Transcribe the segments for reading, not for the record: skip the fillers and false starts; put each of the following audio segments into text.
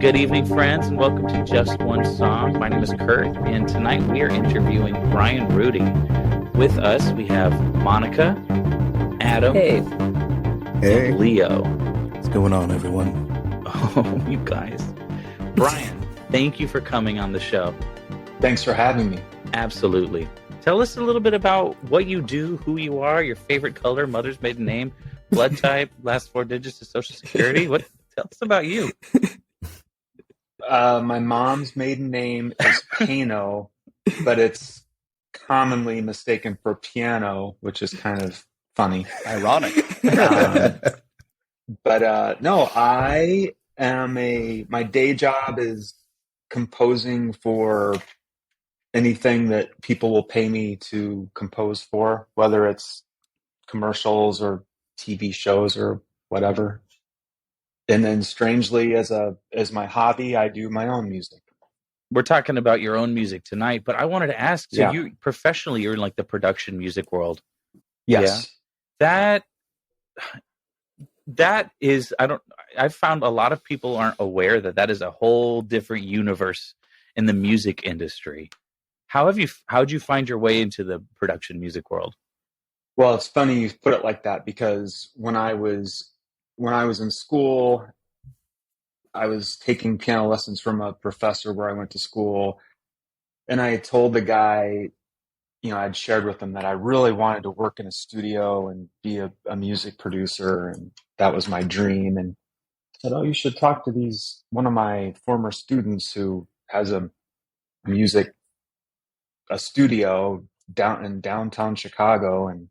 Good evening, friends, and welcome to Just One Song. My name is Kurt, and tonight we are interviewing Bryan Rheude. With us, we have Monica, Adam, and Leo. What's going on, everyone? Oh, you guys. Bryan, thank you for coming on the show. Thanks for having me. Absolutely. Tell us a little bit about what you do, who you are, your favorite color, mother's maiden name, blood type, last four digits of Social Security. Tell us about you. My mom's maiden name is Pano, but it's commonly mistaken for piano, which is kind of funny. Ironic. No, I am my day job is composing for anything that people will pay me to compose for, whether it's commercials or TV shows or whatever. And then strangely, as my hobby, I do my own music. We're talking about your own music tonight, but I wanted to ask, so Yeah. you professionally, you're in like the production music world. Yes. Yeah? That is, I've found a lot of people aren't aware that is a whole different universe in the music industry. How'd you find your way into the production music world? Well, it's funny you put it like that, because when I was in school, I was taking piano lessons from a professor where I went to school, and I had told the guy, I'd shared with him that I really wanted to work in a studio and be a music producer, and that was my dream. And I said, "Oh, you should talk to one of my former students who has a studio down in downtown Chicago." And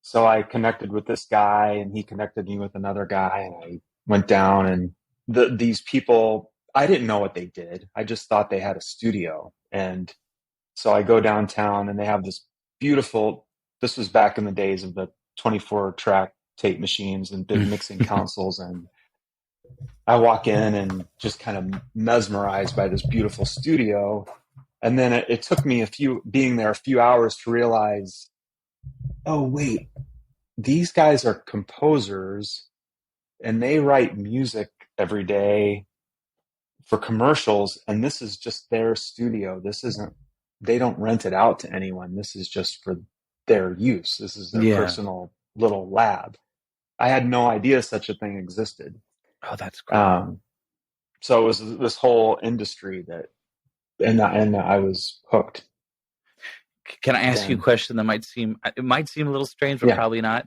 so I connected with this guy, and he connected me with another guy, and I went down, and these people, I didn't know what they did. I just thought they had a studio. And so I go downtown, and they have this beautiful, this was back in the days of the 24-track tape machines and big mixing consoles. And I walk in and just kind of mesmerized by this beautiful studio. And then it took me being there a few hours to realize, oh, wait, these guys are composers and they write music every day for commercials. And this is just their studio. They don't rent it out to anyone. This is just for their use. This is their personal little lab. I had no idea such a thing existed. Oh, that's cool. So it was this whole industry and I was hooked. Can I ask you a question that might seem a little strange, but probably not?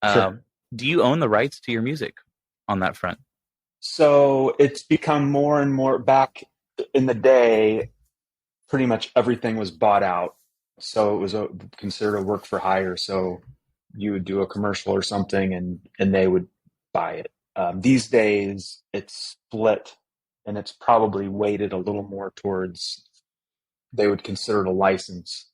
Sure. Do you own the rights to your music on that front? So it's become more and more. Back in the day, pretty much everything was bought out. So it was considered a work for hire. So you would do a commercial or something and they would buy it. These days it's split, and it's probably weighted a little more towards, they would consider it a license.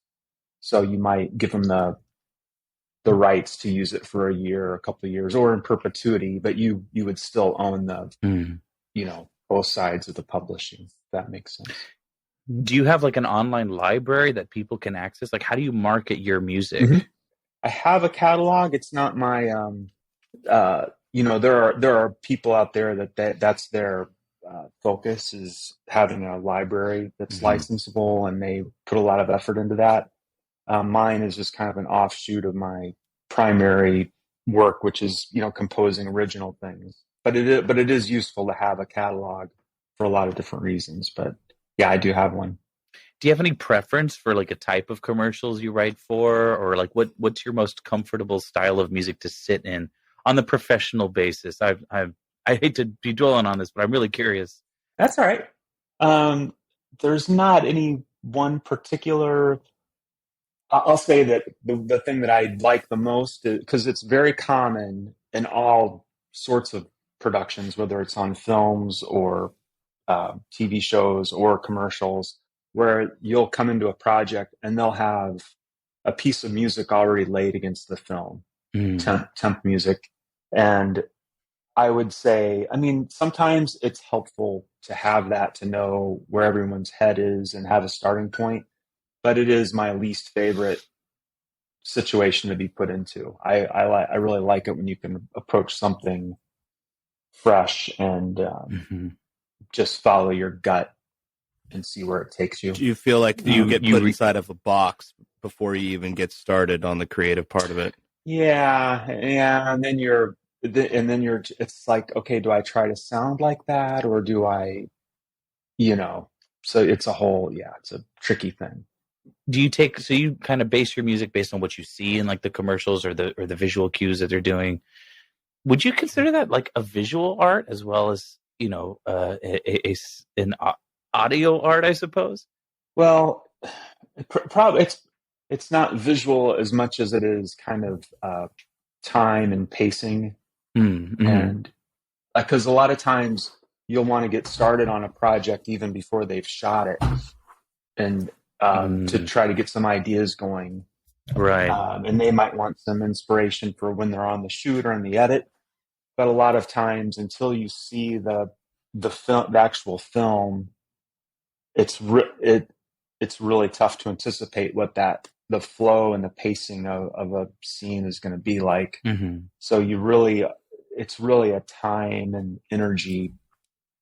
So you might give them the rights to use it for a year or a couple of years or in perpetuity, but you would still own both sides of the publishing, if that makes sense. Do you have like an online library that people can access? Like, how do you market your music? Mm-hmm. I have a catalog. It's not my, there are people out there that's their focus, is having a library that's licensable, and they put a lot of effort into that. Mine is just kind of an offshoot of my primary work, which is, composing original things. But it is useful to have a catalog for a lot of different reasons. But yeah, I do have one. Do you have any preference for like a type of commercials you write for, or like what's your most comfortable style of music to sit in on the professional basis? I hate to be dwelling on this, but I'm really curious. That's all right. There's not any one particular. I'll say that the thing that I like the most, because it's very common in all sorts of productions, whether it's on films or TV shows or commercials, where you'll come into a project and they'll have a piece of music already laid against the film, temp music. And I would say, sometimes it's helpful to have that, to know where everyone's head is and have a starting point. But it is my least favorite situation to be put into. I really like it when you can approach something fresh and just follow your gut and see where it takes you. Do you feel like you get put inside of a box before you even get started on the creative part of it? Yeah, and then it's like, okay, do I try to sound like that, or do I, so it's it's a tricky thing. So you kind of base your music based on what you see in like the commercials or the visual cues that they're doing. Would you consider that like a visual art as well as, an audio art, I suppose? Well, probably it's not visual as much as it is kind of time and pacing. Mm-hmm. And because a lot of times you'll want to get started on a project even before they've shot it, and to try to get some ideas going. Right. And they might want some inspiration for when they're on the shoot or in the edit. But a lot of times, until you see the actual film, it's really tough to anticipate what the flow and the pacing of a scene is going to be like. Mm-hmm. So it's really a time and energy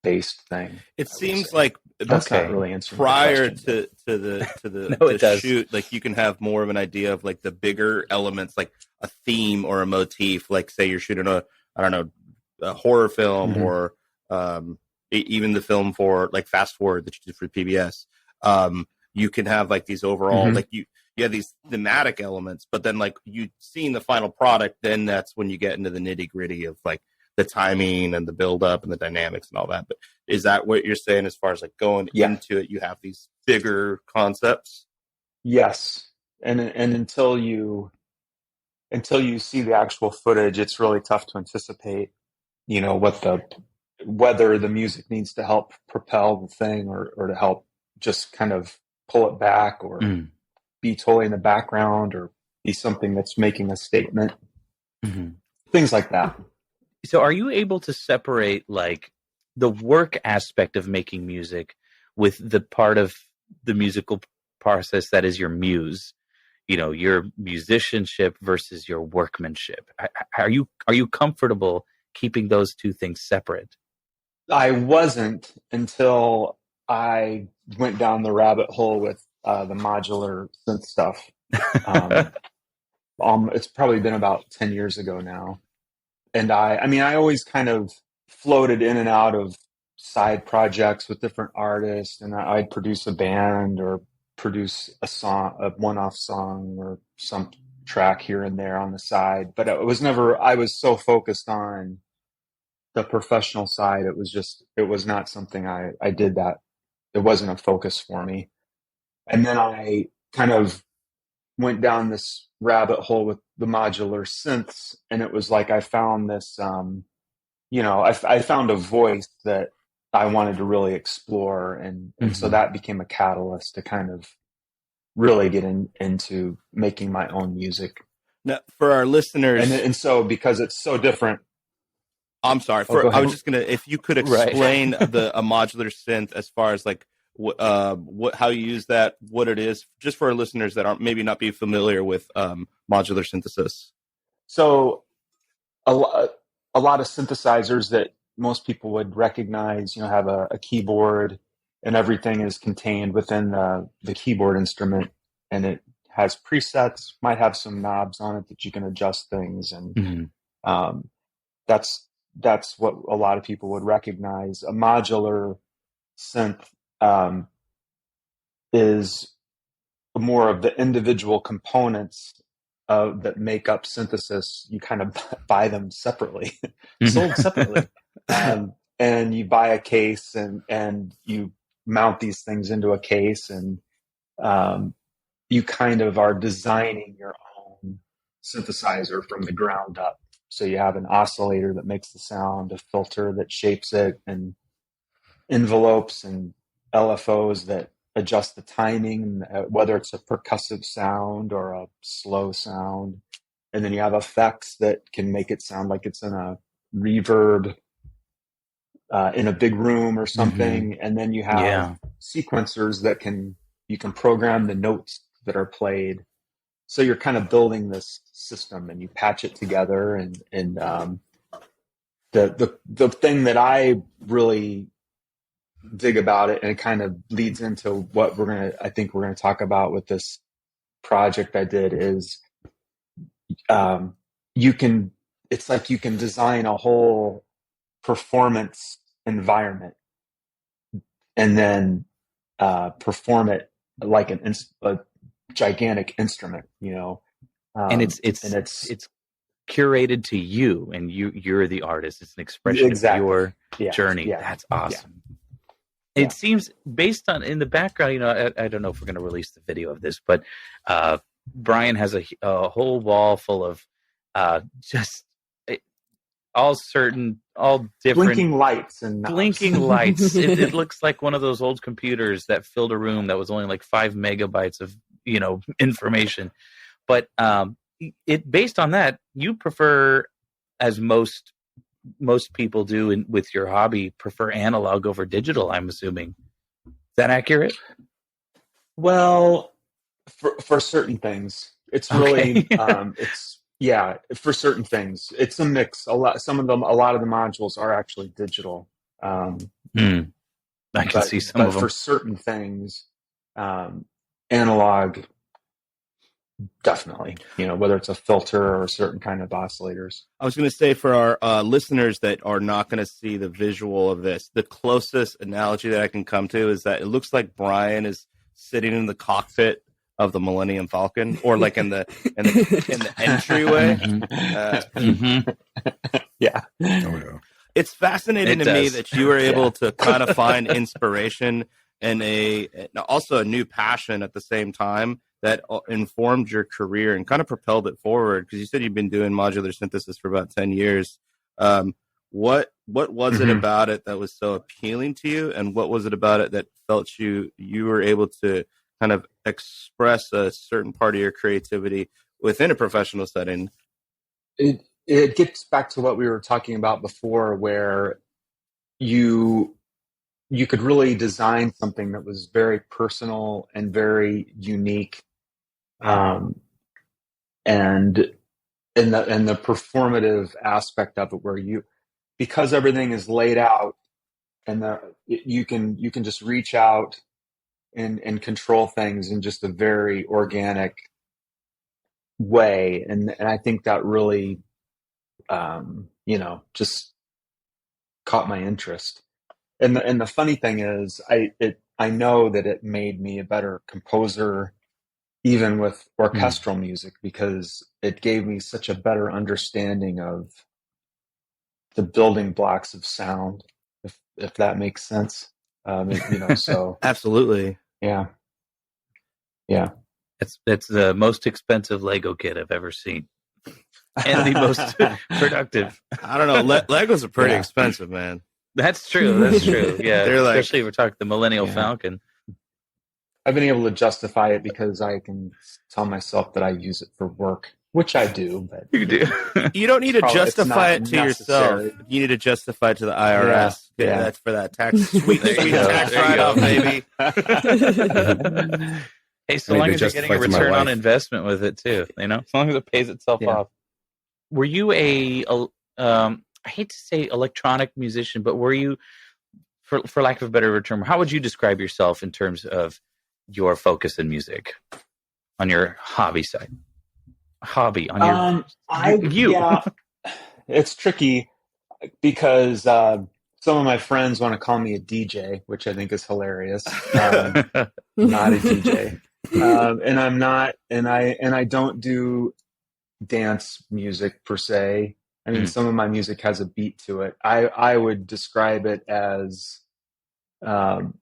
based thing. It seems like that's not really answering prior the to the No, it does. shoot, like you can have more of an idea of like the bigger elements, like a theme or a motif. Like say you're shooting a horror film, Mm-hmm. or even the film for like Fast Forward that you did for PBS. You can have like these overall, Mm-hmm. like you have these thematic elements, but then like you seeing the final product, then that's when you get into the nitty gritty of like the timing and the build up and the dynamics and all that. But is that what you're saying as far as like going into it, you have these bigger concepts? Yes. And until you see the actual footage, it's really tough to anticipate, whether the music needs to help propel the thing or to help just kind of pull it back, or be totally in the background, or be something that's making a statement. Mm-hmm. Things like that. So are you able to separate like the work aspect of making music with the part of the musical process that is your muse, your musicianship versus your workmanship? Are you comfortable keeping those two things separate? I wasn't until I went down the rabbit hole with the modular synth stuff. It's probably been about 10 years ago now. And I always kind of floated in and out of side projects with different artists, and I'd produce a band or produce a one-off song or some track here and there on the side. But I was so focused on the professional side. It was not something I did that. It wasn't a focus for me. And then I kind of went down this rabbit hole with the modular synths, and it was like I found this, I found a voice that I wanted to really explore, and so that became a catalyst to kind of really get into making my own music. Now, for our listeners, and so because it's so different. I'm sorry. I was just gonna, if you could explain a modular synth as far as like how you use that, what it is, just for our listeners that aren't maybe not be familiar with modular synthesis. So a lot of synthesizers that most people would recognize, have a keyboard, and everything is contained within the keyboard instrument, and it has presets, might have some knobs on it that you can adjust things, and that's what a lot of people would recognize. A modular synth is more of the individual components that make up synthesis. You kind of buy them separately, sold separately, and you buy a case and you mount these things into a case, and you kind of are designing your own synthesizer from the ground up. So you have an oscillator that makes the sound, a filter that shapes it, and envelopes and LFOs that adjust the timing, whether it's a percussive sound or a slow sound. And then you have effects that can make it sound like it's in a reverb in a big room or something. And then you have sequencers that you can program the notes that are played. So you're kind of building this system, and you patch it together. And the thing that I really dig about it, and it kind of leads into what I think we're gonna talk about with this project I did is, you can, it's like you can design a whole performance environment and then perform it like a gigantic instrument, And it's curated to you, and you're the artist. It's an expression of your journey. Yeah. That's awesome. Yeah. It seems, based on in the background, I don't know if we're going to release the video of this, but Bryan has a whole wall full of just all different blinking lights and blinking lights. It looks like one of those old computers that filled a room that was only like 5 megabytes of information. But based on that, you prefer, as most people do with your hobby, prefer analog over digital, I'm assuming. Is that accurate? Well, for certain things, it's really for certain things, it's a mix. A lot of the modules are actually digital. I can see some of them. For certain things, analog, definitely. Whether it's a filter or a certain kind of oscillators. I was going to say, for our listeners that are not going to see the visual of this, the closest analogy that I can come to is that it looks like Bryan is sitting in the cockpit of the Millennium Falcon, or like in the entryway. Yeah. Oh, yeah. It's fascinating to me that you were able to kind of find inspiration and also a new passion at the same time that informed your career and kind of propelled it forward. Because you said you've been doing modular synthesis for about 10 years. What was it about it that was so appealing to you, and what was it about it that felt you were able to kind of express a certain part of your creativity within a professional setting? It gets back to what we were talking about before, where you could really design something that was very personal and very unique, and the performative aspect of it, where because everything is laid out, and you can just reach out and control things in just a very organic way, and I think that really just caught my interest. And the funny thing is, I know that it made me a better composer, even with orchestral music, because it gave me such a better understanding of the building blocks of sound, if that makes sense. So Absolutely. Yeah. It's the most expensive Lego kit I've ever seen, and the most productive. I don't know. Legos are pretty expensive, man. That's true. Yeah, They're especially if we're talking the Millennial Falcon. I've been able to justify it because I can tell myself that I use it for work, which I do. But you do. You don't need to justify it to yourself. You need to justify it to the IRS. Yeah. That's for that tax. Sweet tax write-off, baby. Hey, so long as you're getting a return on investment with it too, as long as it pays itself off. Were you I hate to say electronic musician, but were you, for lack of a better term, how would you describe yourself in terms of your focus in music on your hobby side? It's tricky because some of my friends want to call me a DJ, which I think is hilarious. Not a DJ, and I'm not, and I don't do dance music per se. I mean, some of my music has a beat to it. I would describe it as kind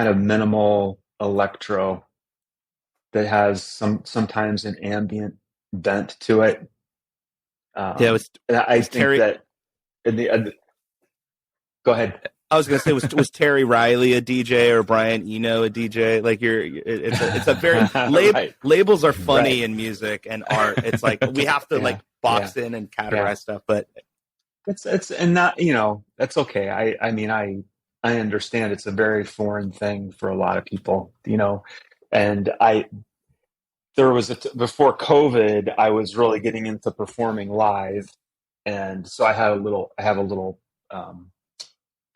of minimal electro that has sometimes an ambient bent to it. I think that in the go ahead. I was going to say, was Terry Riley a DJ or Brian Eno a DJ? Like it's a very right. Labels are funny in music and art. It's like we have to box in and categorize stuff, but it's and not, that's okay. I mean, I understand it's a very foreign thing for a lot of people, and before COVID, I was really getting into performing live, and so I have a little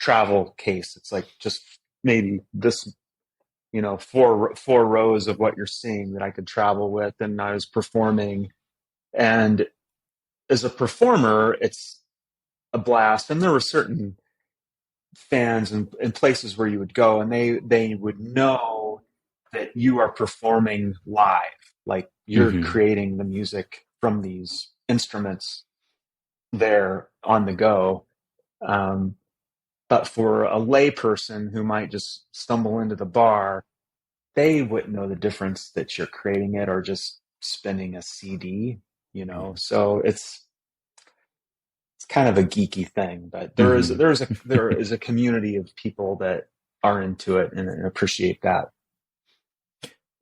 travel case. It's like just maybe this, four rows of what you're seeing that I could travel with. And I was performing, and as a performer, it's a blast. And there were certain fans and places where you would go, and they would know that you are performing live, like you're creating the music from these instruments there on the go. But for a lay person who might just stumble into the bar, they wouldn't know the difference that you're creating it or just spinning a CD, So it's kind of a geeky thing, but there is a community of people that are into it and appreciate that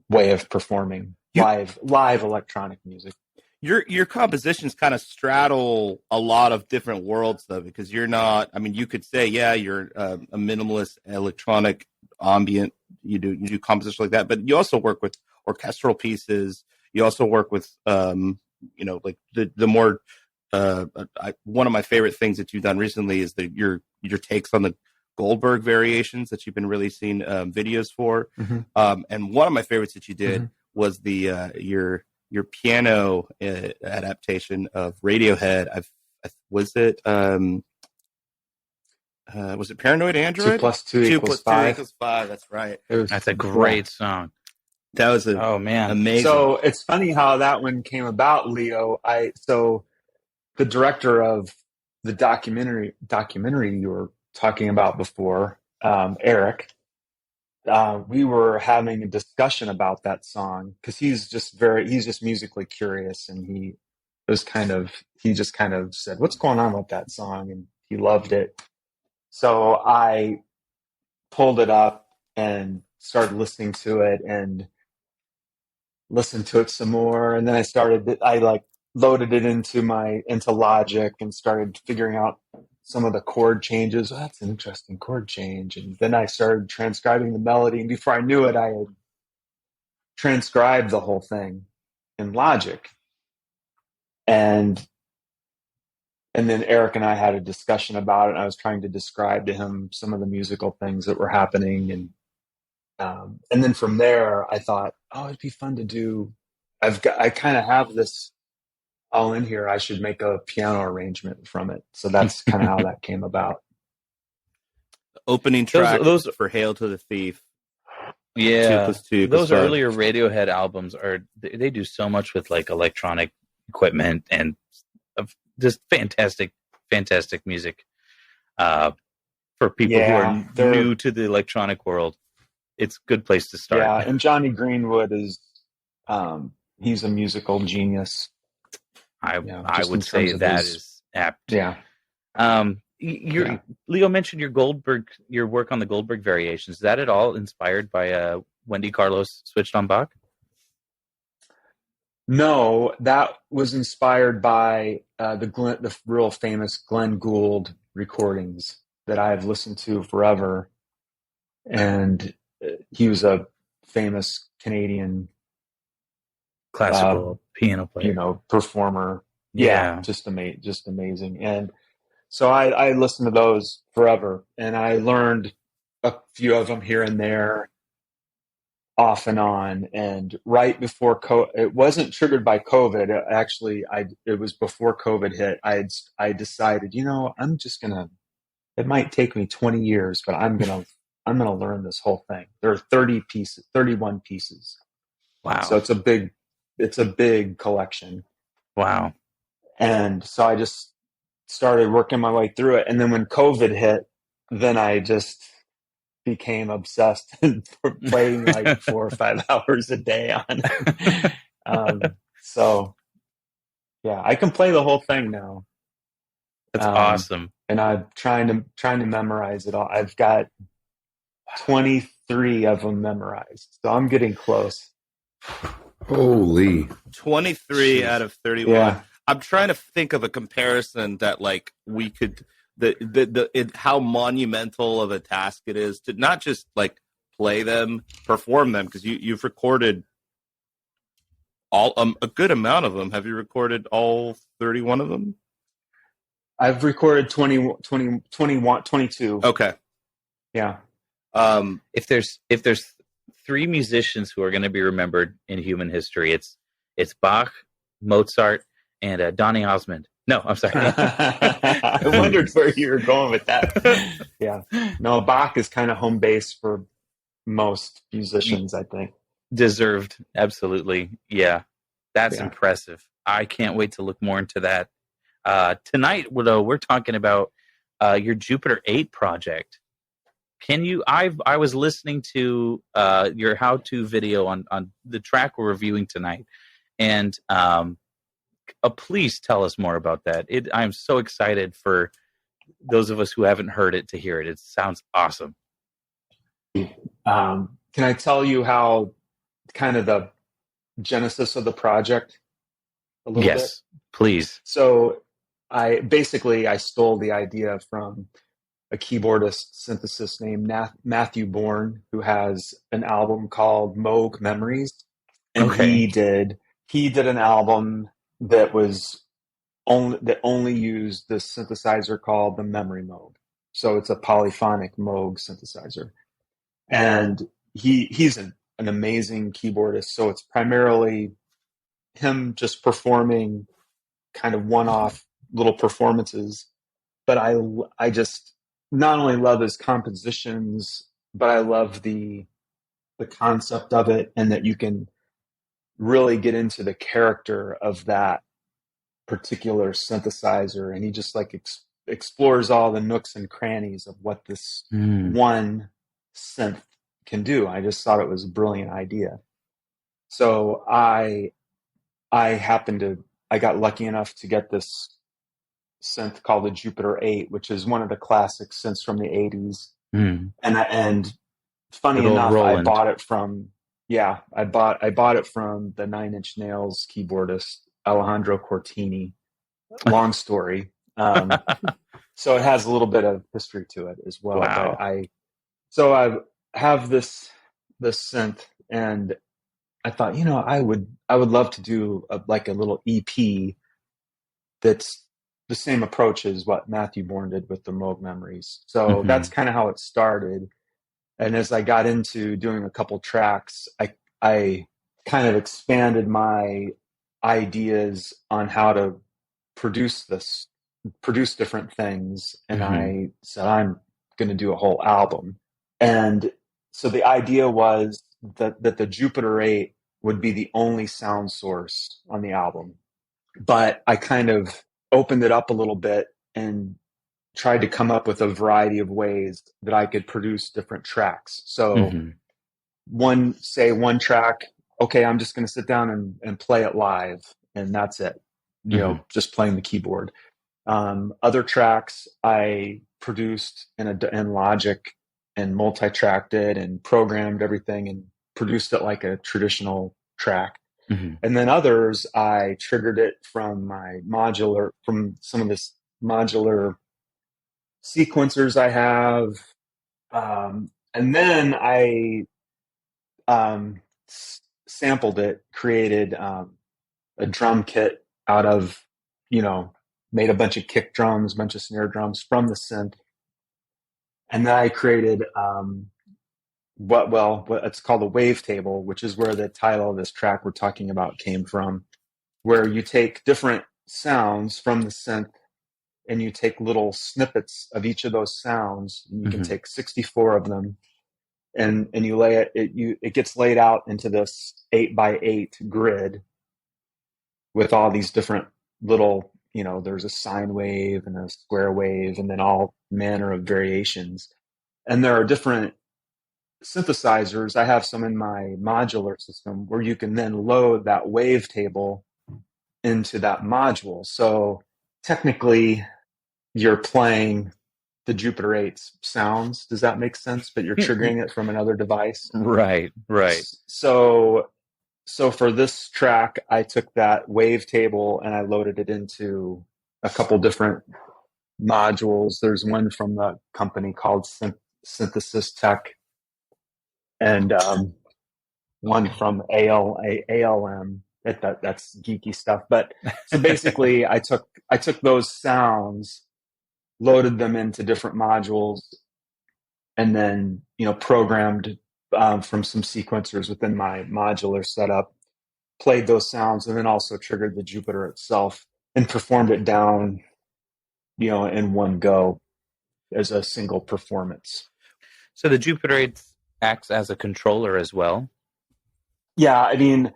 way of performing live electronic music. Your compositions kind of straddle a lot of different worlds, though, because you're not. I mean, you could say, yeah, you're a minimalist electronic ambient. You do compositions like that, but you also work with orchestral pieces. You also work with, like the more. One of my favorite things that you've done recently is your takes on the Goldberg variations that you've been releasing videos for. And one of my favorites that you did was the your piano adaptation of Radiohead. Was it Paranoid Android? 2 + 2 = 5. 5. That's right. That's a great song. That was amazing. So it's funny how that one came about, Leo. So the director of the documentary you were talking about before, Eric, we were having a discussion about that song because he's just musically curious, and he just kind of said, "What's going on with that song?" And he loved it. So I pulled it up and started listening to it and listened to it some more, and then I loaded it into Logic and started figuring out some of the chord changes. Oh, that's an interesting chord change. And then I started transcribing the melody. And before I knew it, I had transcribed the whole thing in Logic. And then Eric and I had a discussion about it. And I was trying to describe to him some of the musical things that were happening. And then from there, I thought, oh, it'd be fun to do. I kind of have this all in here. I should make a piano arrangement from it. So that's kind of how that came about. Opening track those for Hail to the Thief. Yeah, 2 + 2 those = 5. earlier Radiohead albums they do so much with like electronic equipment and just fantastic music for people who are new to the electronic world. It's a good place to start. Yeah, and Johnny Greenwood is he's a musical genius. I would say that is apt. Yeah. Leo mentioned your work on the Goldberg variations. Is that at all inspired by Wendy Carlos switched on Bach? No, that was inspired by the real famous Glenn Gould recordings that I've listened to forever, and he was a famous Canadian classical piano player, performer. Yeah. Just amazing. And so I listened to those forever, and I learned a few of them here and there, off and on. And right before it wasn't triggered by COVID. It was before COVID hit. I decided, I'm just gonna. It might take me 20 years, but I'm gonna learn this whole thing. There are 31 pieces. Wow! So it's a big collection. Wow! And so I just started working my way through it. And then when COVID hit, then I just became obsessed and playing like 4 or 5 hours a day on it. So yeah, I can play the whole thing now. That's awesome. And I'm trying to memorize it all. I've got 23 of them memorized. So I'm getting close. Holy. 23 out of 31. Yeah. I'm trying to think of a comparison that like we could how monumental of a task it is to not just like play them, perform them, because you've recorded all a good amount of them. Have you recorded all 31 of them? I've recorded 22. Okay. Yeah. If there's three musicians who are going to be remembered in human history, it's Bach, Mozart, and Donny Osmond. No, I'm sorry. I wondered where you were going with that. Yeah. No, Bach is kind of home base for most musicians, I think. Deserved, absolutely. Yeah, that's impressive. I can't wait to look more into that. Tonight, we're talking about your Jupiter 8 project. Can you? I was listening to your how-to video on the track we're reviewing tonight, and please tell us more about that. I'm so excited for those of us who haven't heard it to hear it. It sounds awesome. Can I tell you how kind of the genesis of the project a little bit? Yes, please. So I stole the idea from a keyboardist synthesist named Matthew Bourne, who has an album called Moog Memories. And he did an album that only used this synthesizer called the Memory Moog. So it's a polyphonic Moog synthesizer. And he's an amazing keyboardist. So it's primarily him just performing kind of one-off little performances. But I just not only love his compositions, but I love the concept of it, and that you can really get into the character of that particular synthesizer. And he just like explores all the nooks and crannies of what this one synth can do. I just thought it was a brilliant idea. So I got lucky enough to get this synth called the Jupiter 8, which is one of the classic synths from the 80s. And funny enough, Roland. I bought it from the Nine Inch Nails keyboardist Alejandro Cortini. Long story. So it has a little bit of history to it as well. Wow. But I have this synth, and I thought, I would love to do a little EP that's the same approach as what Matthew Bourne did with the Moog Memories. So that's kind of how it started. And as I got into doing a couple tracks, I kind of expanded my ideas on how to produce different things. And I said, I'm going to do a whole album. And so the idea was that the Jupiter 8 would be the only sound source on the album. But I kind of opened it up a little bit and tried to come up with a variety of ways that I could produce different tracks. So one track, okay, I'm just going to sit down and play it live, and that's it. Just playing the keyboard. Other tracks I produced in Logic and multi-tracked it and programmed everything and produced it like a traditional track. And then others, I triggered it from some of this modular sequencers I have. And then I sampled it, created a drum kit out of, made a bunch of kick drums, a bunch of snare drums from the synth. And then I created what it's called a wavetable, which is where the title of this track we're talking about came from, where you take different sounds from the synth and you take little snippets of each of those sounds, and you can take 64 of them, and you lay it gets laid out into this 8x8 grid with all these different little, there's a sine wave and a square wave, and then all manner of variations. And there are different synthesizers. I have some in my modular system where you can then load that wavetable into that module. So technically you're playing the Jupiter 8's sounds. Does that make sense? But you're triggering it from another device. Right. So for this track, I took that wavetable and I loaded it into a couple different modules. There's one from the company called Synthesis Tech, and one from ALM. That's geeky stuff. But so basically, I took those sounds loaded them into different modules, and then, programmed from some sequencers within my modular setup, played those sounds, and then also triggered the Jupiter itself and performed it down, in one go as a single performance. So the Jupiter acts as a controller as well? Yeah, I mean,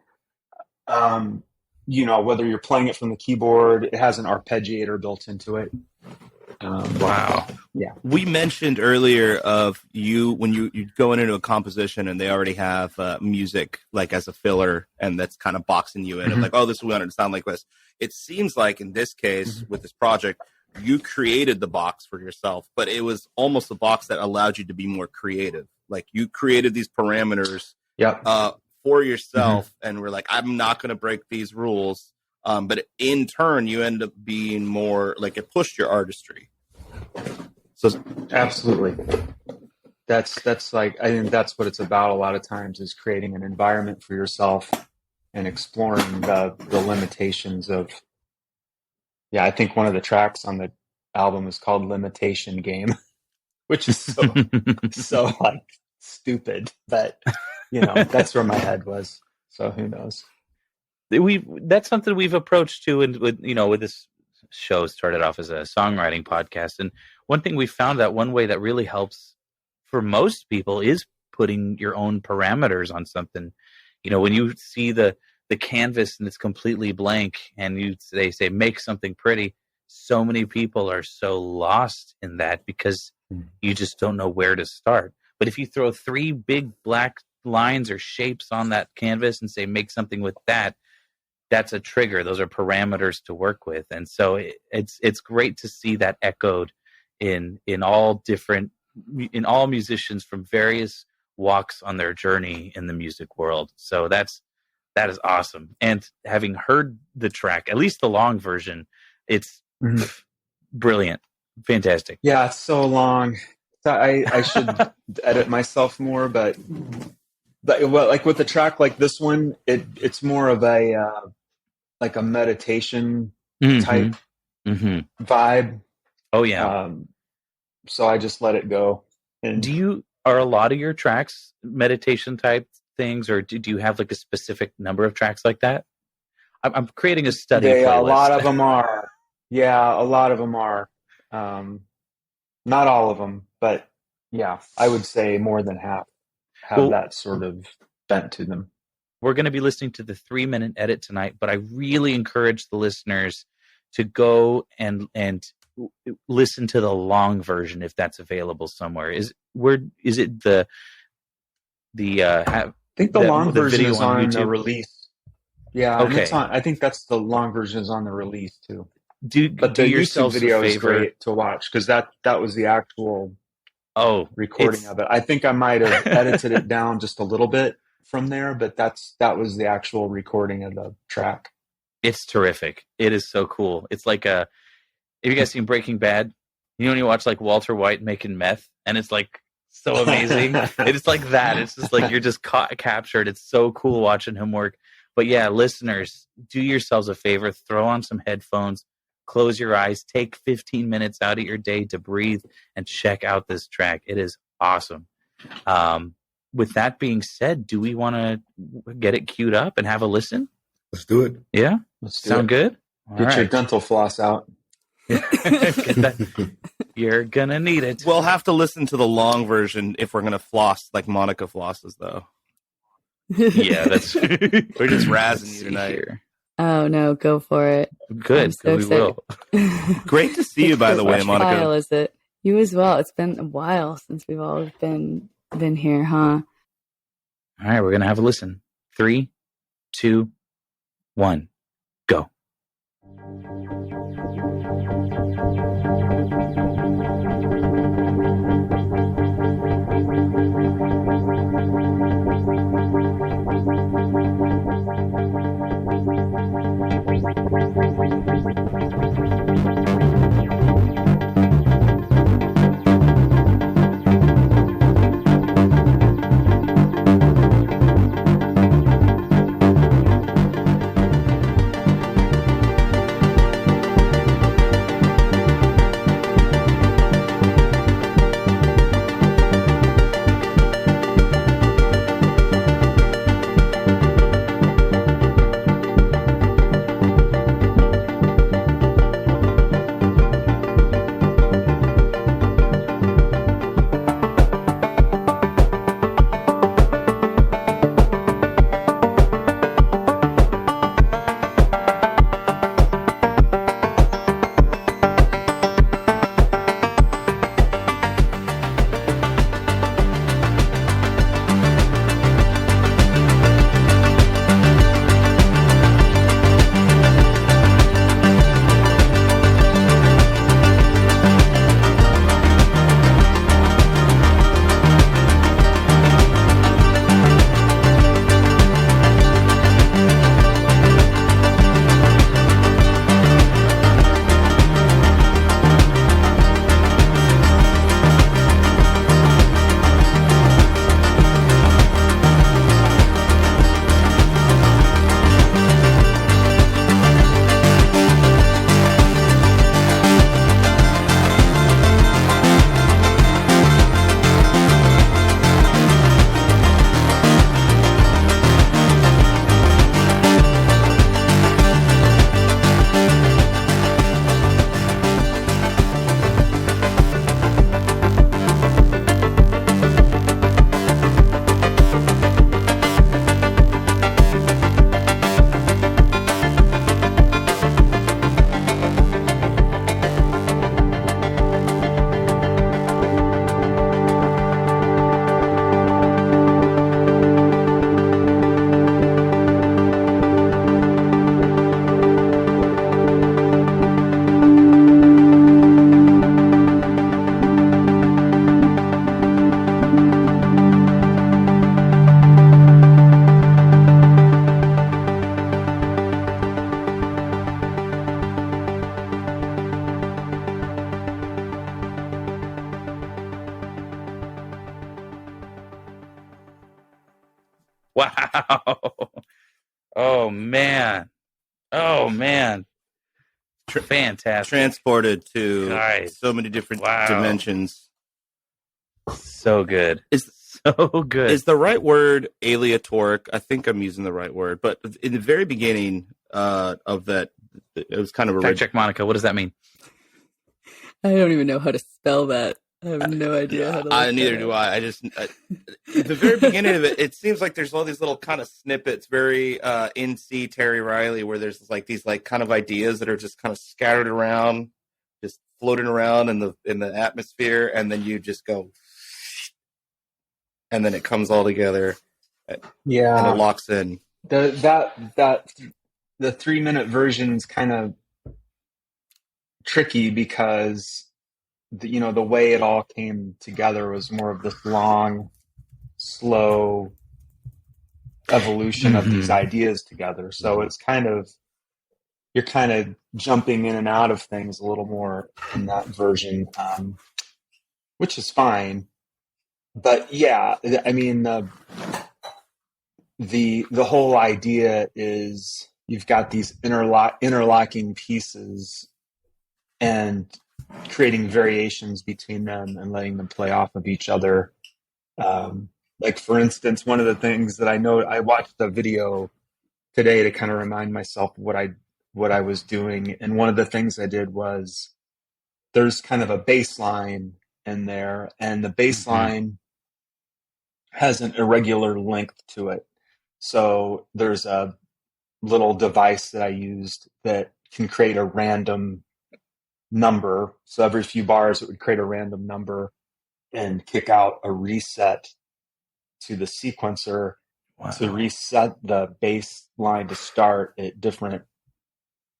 whether you're playing it from the keyboard, it has an arpeggiator built into it. Wow. Yeah. We mentioned earlier of you when you going into a composition and they already have music like as a filler, and that's kind of boxing you in of like, oh, this we want it to sound like this. It seems like in this case with this project, you created the box for yourself, but it was almost a box that allowed you to be more creative. Like you created these parameters for yourself, and we're like, I'm not going to break these rules. But in turn, you end up being more like it pushed your artistry. So absolutely, that's like, I think that's what it's about. A lot of times is creating an environment for yourself and exploring the limitations of. Yeah, I think one of the tracks on the album is called "Limitation Game," which is so like stupid, but that's where my head was. So who knows? That's something we've approached too, and with this show started off as a songwriting podcast, and one thing we found that one way that really helps for most people is putting your own parameters on something. When you see the canvas and it's completely blank, and they say make something pretty, so many people are so lost in that because you just don't know where to start. But if you throw 3 big black lines or shapes on that canvas and say make something with that, that's a trigger. Those are parameters to work with. And so it's great to see that echoed in all musicians from various walks on their journey in the music world. So that is awesome. And having heard the track, at least the long version, it's brilliant. Fantastic. Yeah, it's so long. I should edit myself more, but like with a track like this one, it's more of a like a meditation type vibe. Oh yeah. So I just let it go. And are a lot of your tracks meditation type things, or do you have like a specific number of tracks like that? I'm creating a study playlist. A lot of them are. Yeah, a lot of them are. Not all of them, but yeah, I would say more than half have that sort of bent to them. We're going to be listening to the 3-minute edit tonight, but I really encourage the listeners to go and listen to the long version if that's available somewhere. Is it the I think the long version is on the release. Yeah, okay. I think that's the long version is on the release too. But the do YouTube video is favor. great to watch because that was the actual recording of it. I think I might have edited it down just a little bit from there, but that was the actual recording of the track. It's terrific. It is so cool. It's like have you guys seen Breaking Bad? When you watch like Walter White making meth, and it's like so amazing. It's like that. It's just like you're just captured. It's so cool watching him work. But yeah, listeners, do yourselves a favor. Throw on some headphones. Close your eyes. Take 15 minutes out of your day to breathe and check out this track. It is awesome. With that being said, do we want to get it queued up and have a listen? Let's do it. Yeah? Sound good? Get your dental floss out. You're going to need it. We'll have to listen to the long version if we're going to floss like Monica flosses, though. Yeah, we're just razzing you tonight. Here. Oh, no, go for it. Good. So we will. Great to see you, by the way, Monica. Which file is it? You as well. It's been a while since we've all been here, huh? All right, we're going to have a listen. 3, 2, 1, go. Wow. Oh man. Fantastic. Transported to Guys. so many different Wow. dimensions. So good. Is So good. Is the right word aleatoric? I think I'm using the right word, but in the very beginning of that, it was kind of Fact check, Monica. What does that mean? I don't even know how to spell that. I have no idea how to. Neither do I. I just the very beginning of it. It seems like there's all these little kind of snippets, very NC Terry Riley, where there's like these like kind of ideas that are just kind of scattered around, just floating around in the atmosphere, and then you just go, and then it comes all together. Yeah, and it locks in. The 3-minute version is kind of tricky because the way it all came together was more of this long, slow evolution of these ideas together. So it's you're kind of jumping in and out of things a little more in that version, which is fine. But yeah, I mean, the whole idea is you've got these interlocking pieces and creating variations between them and letting them play off of each other. Like for instance, one of the things that I know, I watched a video today to kind of remind myself what I was doing. And one of the things I did was there's kind of a bass line in there, and the bass line has an irregular length to it. So there's a little device that I used that can create a random number. So every few bars, it would create a random number and kick out a reset to the sequencer to reset the bass line to start at different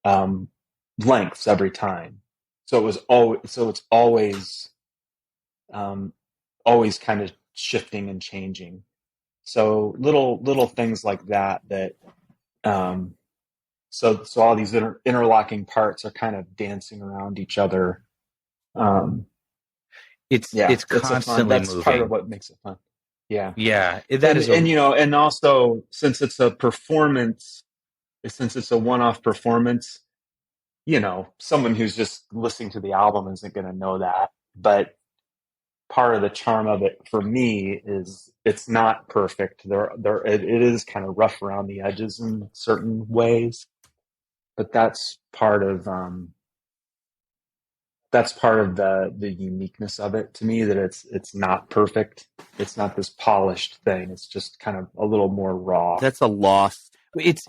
lengths every time. So it's always kind of shifting and changing. So little things like that so all these interlocking parts are kind of dancing around each other. It's constantly moving. That's part of what makes it fun. Yeah. Yeah. And also since it's a performance, since it's a one-off performance, someone who's just listening to the album isn't going to know that. But part of the charm of it for me is it's not perfect. It is kind of rough around the edges in certain ways, but that's part of the uniqueness of it to me, that it's not perfect. It's not this polished thing. It's just kind of a little more raw. That's a lost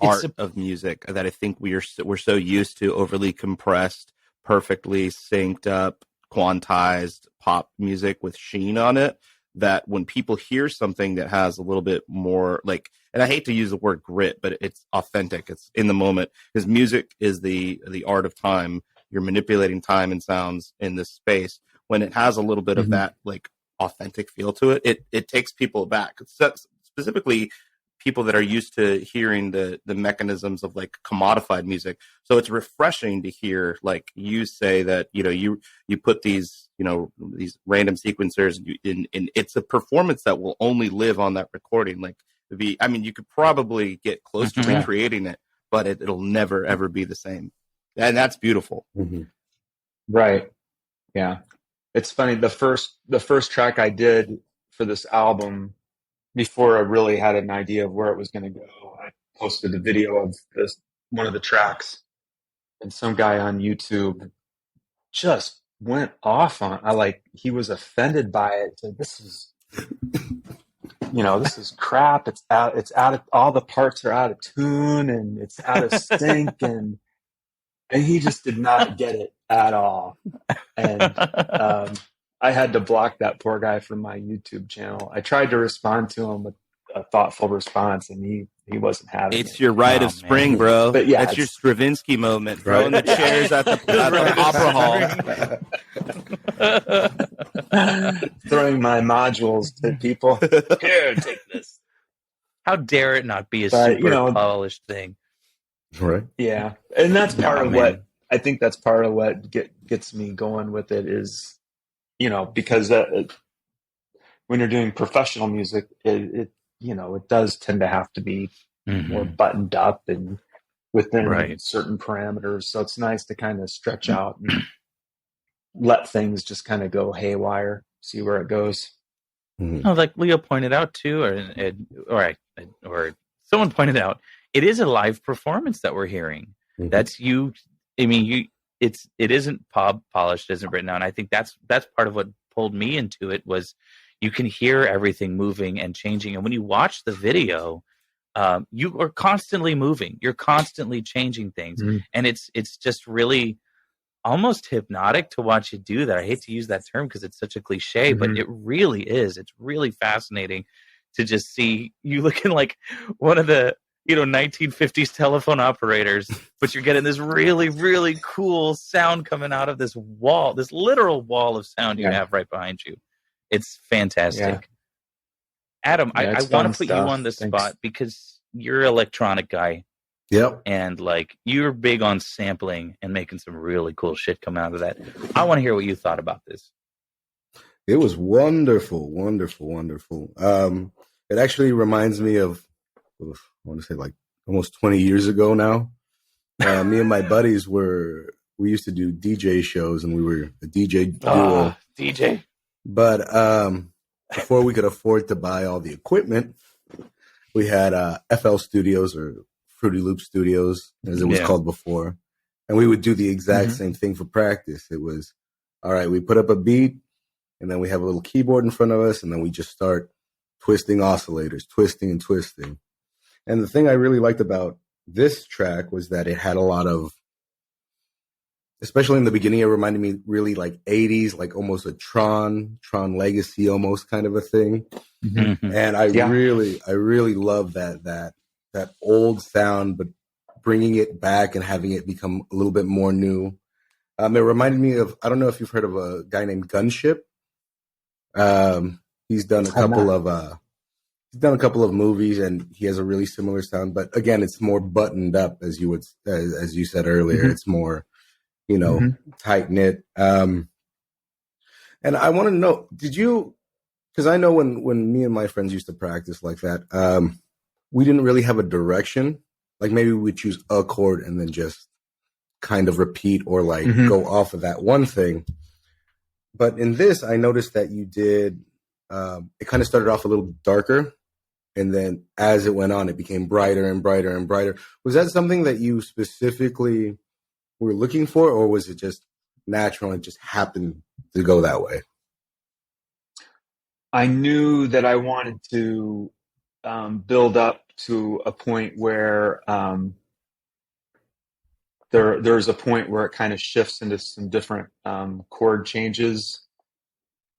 art of music that I think we're so used to overly compressed, perfectly synced up, quantized pop music with sheen on it, that when people hear something that has a little bit more like, and I hate to use the word grit, but it's authentic, it's in the moment, because music is the art of time. You're manipulating time and sounds in this space. When it has a little bit of that like authentic feel to it, it takes people back, specifically people that are used to hearing the mechanisms of like commodified music. So it's refreshing to hear, like you say, that you put these these random sequencers in it's a performance that will only live on that recording. Like you could probably get close to recreating it, but it'll never ever be the same, and that's beautiful. Right. Yeah, it's funny, the first track I did for this album, before I really had an idea of where it was going to go, I posted a video of one of the tracks, and some guy on YouTube just went off on he was offended by it. Said, this is crap. It's out of, all the parts are out of tune and it's out of sync, and he just did not get it at all. And I had to block that poor guy from my YouTube channel. I tried to respond to him with a thoughtful response, and he wasn't having it. It's your rite of spring, bro. But yeah, that's your Stravinsky moment. Throwing the chairs at the opera hall. Throwing my modules to people. Here, take this. How dare it not be a super polished thing? Right. Yeah, and that's part of what I think. That's part of what gets me going with it is, because when you're doing professional music, it does tend to have to be more buttoned up and within certain parameters. So it's nice to kind of stretch out and let things just kind of go haywire, see where it goes. Oh, like Leo pointed out too, or someone pointed out, it is a live performance that we're hearing. That's you. I mean, it isn't polished, it isn't written down. I think that's part of what pulled me into it, was you can hear everything moving and changing, and when you watch the video, you are constantly moving. You're constantly changing things, and it's just really almost hypnotic to watch you do that. I hate to use that term because it's such a cliche, but it really is. It's really fascinating to just see you looking like one of the 1950s telephone operators, but you're getting this really, really cool sound coming out of this wall, this literal wall of sound you have right behind you. It's fantastic. Yeah. Adam, I want to put you on the spot because you're an electronic guy. Yep. And like, you're big on sampling and making some really cool shit come out of that. I want to hear what you thought about this. It was wonderful, wonderful, wonderful. It actually reminds me of, I want to say like almost 20 years ago now. Me and my buddies we used to do DJ shows, and we were a DJ duo. DJ. But before we could afford to buy all the equipment, we had FL Studios, or Fruity Loop Studios, as it was called before. And we would do the exact same thing for practice. It was, all right, we put up a beat, and then we have a little keyboard in front of us, and then we just start twisting oscillators, twisting and twisting. And the thing I really liked about this track was that it had a lot of, especially in the beginning, it reminded me really like 80s, like almost a Tron Legacy almost kind of a thing. And I really love that old sound, but bringing it back and having it become a little bit more new. It reminded me of, I don't know if you've heard of a guy named Gunship. He's done a couple of movies, and he has a really similar sound. But again, it's more buttoned up, as you said earlier. It's more, tight knit. And I want to know, because I know when me and my friends used to practice like that, we didn't really have a direction. Like maybe we choose a chord and then just kind of repeat or like go off of that one thing. But in this, I noticed that you did, it kind of started off a little darker. And then as it went on, it became brighter and brighter and brighter. Was that something that you specifically were looking for, or was it just natural and just happened to go that way? I knew that I wanted to build up to a point where there's a point where it kind of shifts into some different chord changes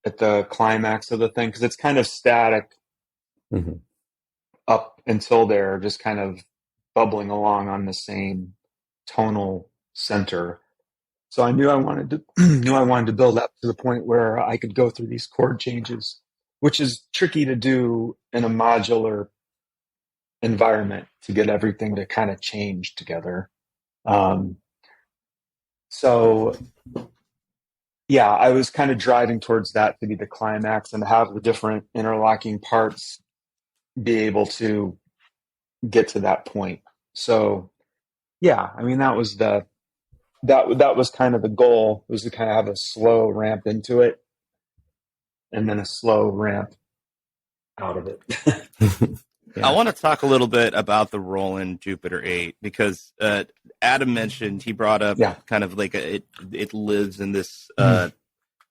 at the climax of the thing, because it's kind of static up until there, just kind of bubbling along on the same tonal center. So I knew I wanted to build up to the point where I could go through these chord changes, which is tricky to do in a modular environment, to get everything to kind of change together. So yeah, I was kind of driving towards that to be the climax and have the different interlocking parts be able to get to that point. So yeah, I mean, that was that was kind of the goal, was to kind of have a slow ramp into it and then a slow ramp out of it. Yeah. I want to talk a little bit about the Roland Jupiter 8, because Adam mentioned, he brought up kind of like it lives in this,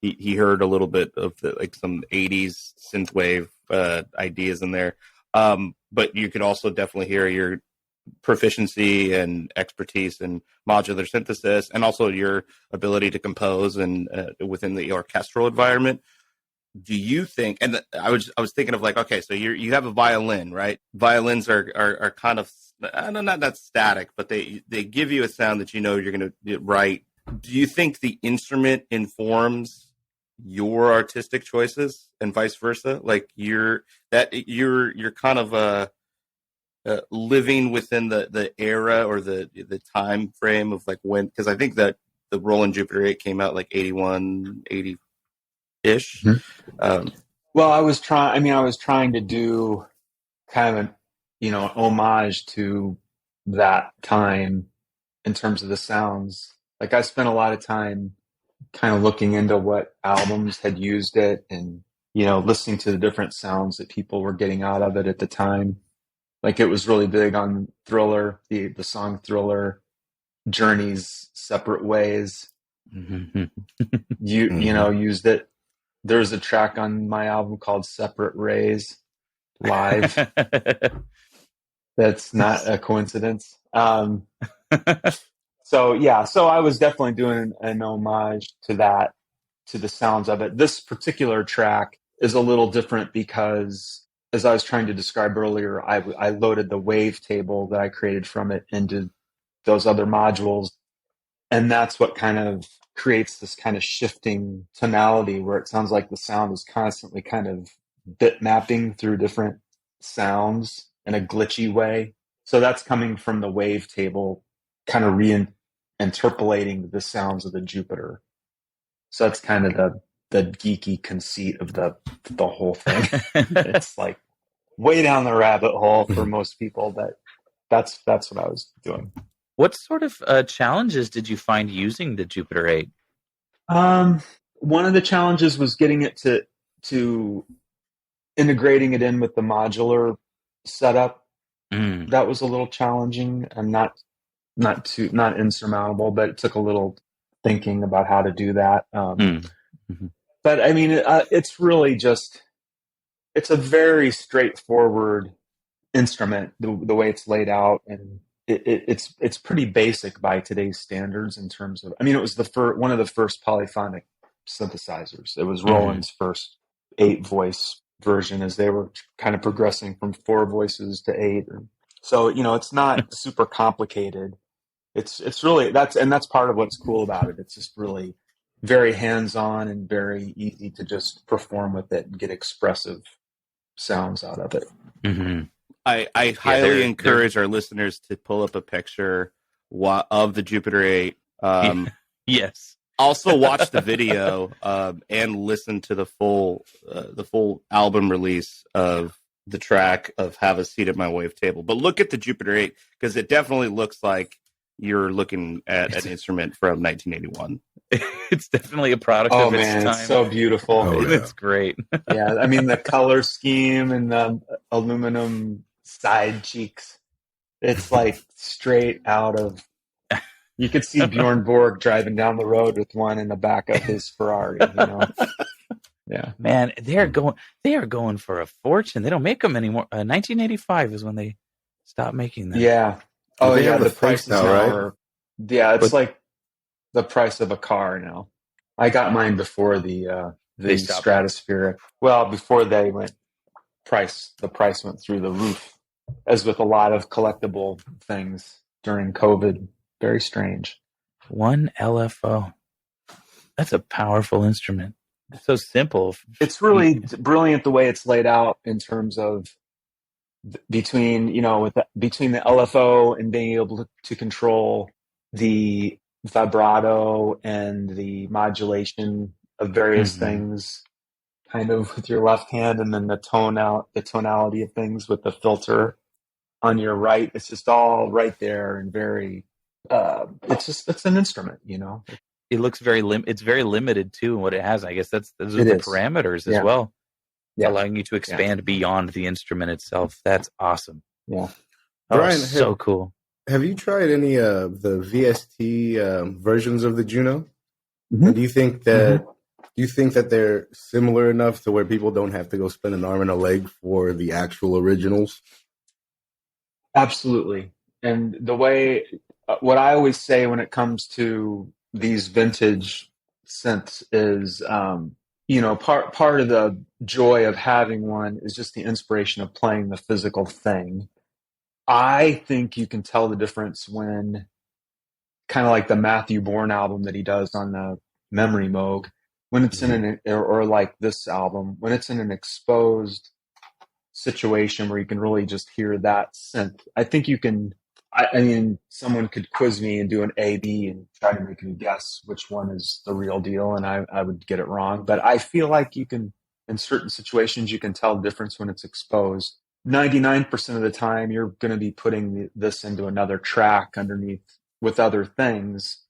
he heard a little bit of some 80s synthwave ideas in there. But you could also definitely hear your proficiency and expertise in modular synthesis, and also your ability to compose and within the orchestral environment. Do you think, and I was thinking of like, okay, so you have a violin, right? Violins are kind of, not that static, but they give you a sound that you're going to write. Do you think the instrument informs your artistic choices and vice versa? Like you're kind of living within the era or the time frame of like when, because I think that the Roland Jupiter 8 came out like 81, 80 ish. Well, I was trying to do kind of an homage to that time in terms of the sounds. Like I spent a lot of time kind of looking into what albums had used it and, listening to the different sounds that people were getting out of it at the time. Like it was really big on Thriller, the song Thriller, Journey's Separate Ways. Mm-hmm. Used it. There's a track on my album called Separate Rays Live. That's not a coincidence. So I was definitely doing an homage to that, to the sounds of it. This particular track is a little different because, as I was trying to describe earlier, I loaded the wavetable that I created from it into those other modules. And that's what kind of creates this kind of shifting tonality where it sounds like the sound is constantly kind of bit mapping through different sounds in a glitchy way. So that's coming from the wavetable, kind of interpolating the sounds of the Jupiter. So that's kind of the geeky conceit of the whole thing. It's like way down the rabbit hole for most people, but that's what I was doing. What sort of challenges did you find using the Jupiter 8? One of the challenges was getting it to integrating it in with the modular setup. That was a little challenging and not insurmountable, but it took a little thinking about how to do that. But I mean, it's really it's a very straightforward instrument, the way it's laid out, and it's pretty basic by today's standards in terms of. I mean, it was one of the first polyphonic synthesizers. It was Roland's first 8-voice version, as they were kind of progressing from 4 voices to 8. So it's not super complicated. It's really that's part of what's cool about it. It's just really very hands-on and very easy to just perform with it and get expressive sounds out of it. Mm-hmm. I highly encourage our listeners to pull up a picture of the Jupiter 8. Yes. Also watch the video and listen to the full album release of the track of Have a Seat at My Wavetable. But look at the Jupiter 8 because it definitely looks like you're looking at an instrument from 1981. It's definitely a product of its time. It's so beautiful. It's great. Yeah, I mean the color scheme and the aluminum side cheeks. It's like straight out of. You could see Bjorn Borg driving down the road with one in the back of his Ferrari. Yeah, man, they are going for a fortune. They don't make them anymore. 1985 is when they stopped making them. Yeah. Oh yeah, the price now, right? It's like the price of a car now. I got mine before the stratospheric. Well, before they went the price went through the roof, as with a lot of collectible things during COVID. Very strange. 1 LFO. That's a powerful instrument. It's so simple. It's really brilliant the way it's laid out in terms of between the LFO and being able to control the vibrato and the modulation of various things kind of with your left hand, and then the tonality of things with the filter on your right. It's just all right there and very it's an instrument, It looks it's very limited too in what it has. I guess those are the parameters as well. Yeah. Allowing you to expand beyond the instrument itself. That's awesome. Yeah. Brian, so cool. Have you tried any of the VST versions of the Juno? Mm-hmm. And do you think that they're similar enough to where people don't have to go spend an arm and a leg for the actual originals? Absolutely. And the way what I always say when it comes to these vintage synths is part of the joy of having one is just the inspiration of playing the physical thing. I think you can tell the difference when, kind of like the Matthew Bourne album that he does on the Memory Moog, when it's or like this album, when it's in an exposed situation where you can really just hear that synth. I think you can. I mean, someone could quiz me and do an A/B and try to make me guess which one is the real deal, and I would get it wrong. But I feel like you can, in certain situations, you can tell the difference when it's exposed. 99% of the time you're going to be putting this into another track underneath with other things.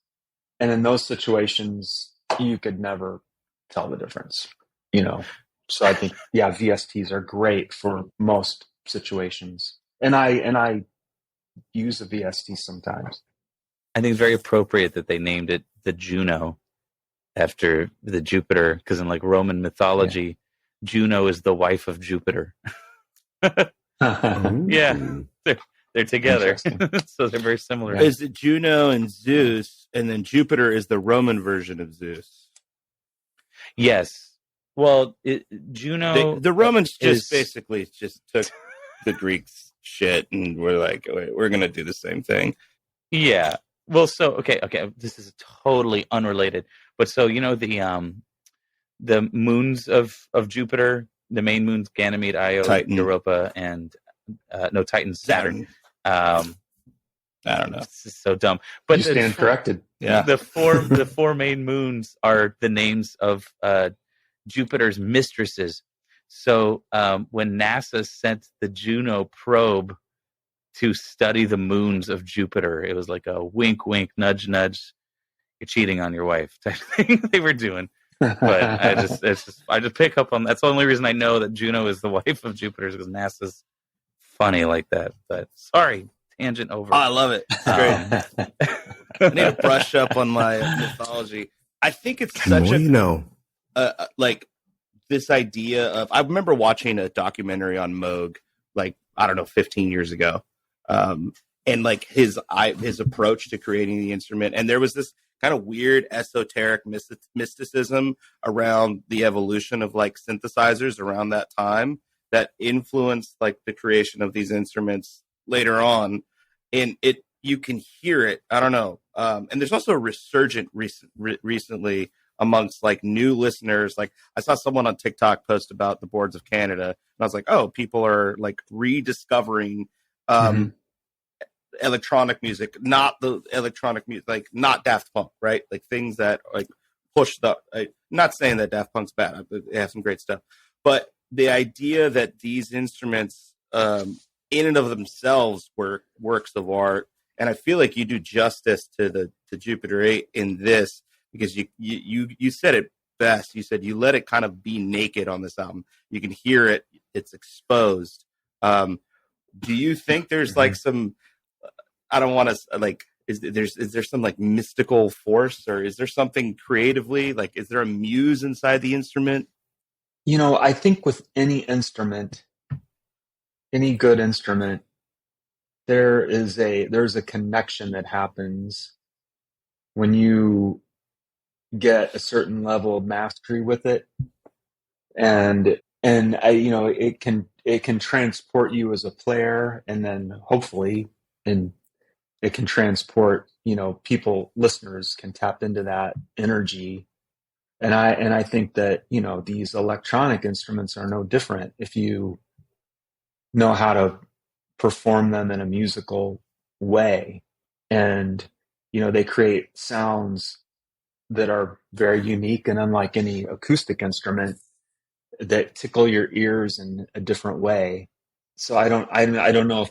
And in those situations, you could never tell the difference, you know? So I think, yeah, VSTs are great for most situations. And I use a VST sometimes. I think it's very appropriate that they named it the Juno after the Jupiter, because in like Roman mythology, Juno is the wife of Jupiter. Yeah, they're together, so they're very similar. Is it Juno and Zeus, and then Jupiter is the Roman version of Zeus? Yes. Well, Juno, the Romans basically just took the Greeks' shit, and we're like, we're going to do the same thing. Yeah. Well, so okay. This is totally unrelated, but so you know the moons of Jupiter, the main moons, Ganymede, Io, Titan. Europa, and no, Titan, Saturn. I don't know. This is so dumb. But you stand corrected. Yeah. The four main moons are the names of Jupiter's mistresses. So when NASA sent the Juno probe to study the moons of Jupiter, it was like a wink, wink, nudge, nudge. You're cheating on your wife type thing they were doing. But I just pick up on that's the only reason I know that Juno is the wife of Jupiter, because NASA's funny like that. But sorry, tangent over. Oh, I love it. It's great. I need to brush up on my mythology. I think it's such like this idea of. I remember watching a documentary on Moog, like I don't know, 15 years ago, and like his approach to creating the instrument, and there was this kind of weird esoteric mysticism around the evolution of like synthesizers around that time that influenced like the creation of these instruments later on. And you can hear it. I don't know. And there's also a resurgent recently amongst like new listeners. Like I saw someone on TikTok post about the Boards of Canada, and I was like, oh, people are like rediscovering electronic music, not the electronic music, like not Daft Punk, right? Like things that like push the. Not saying that Daft Punk's bad; they have some great stuff, but the idea that these instruments, in and of themselves, were works of art, and I feel like you do justice to the Jupiter 8 in this, because you said it best. You said you let it kind of be naked on this album. You can hear it; it's exposed. Do you think there's like some? I don't want to like. Is there some like mystical force, or is there something creatively like? Is there a muse inside the instrument? You know, I think with any instrument, any good instrument, there's a connection that happens when you get a certain level of mastery with it, and it can transport you as a player, and then hopefully it can transport, listeners can tap into that energy. And I think that, these electronic instruments are no different if you know how to perform them in a musical way. And, they create sounds that are very unique and unlike any acoustic instrument that tickle your ears in a different way. So I don't know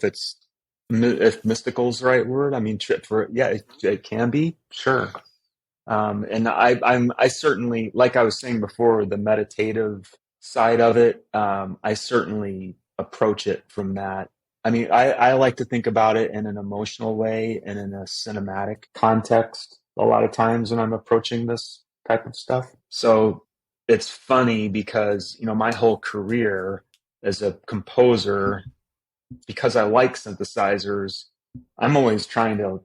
if mystical is the right word. I mean, it can be, sure. And I certainly, like I was saying before, the meditative side of it, I certainly approach it from that. I mean, I like to think about it in an emotional way and in a cinematic context a lot of times when I'm approaching this type of stuff. So it's funny because, my whole career as a composer, because I like synthesizers, I'm always trying to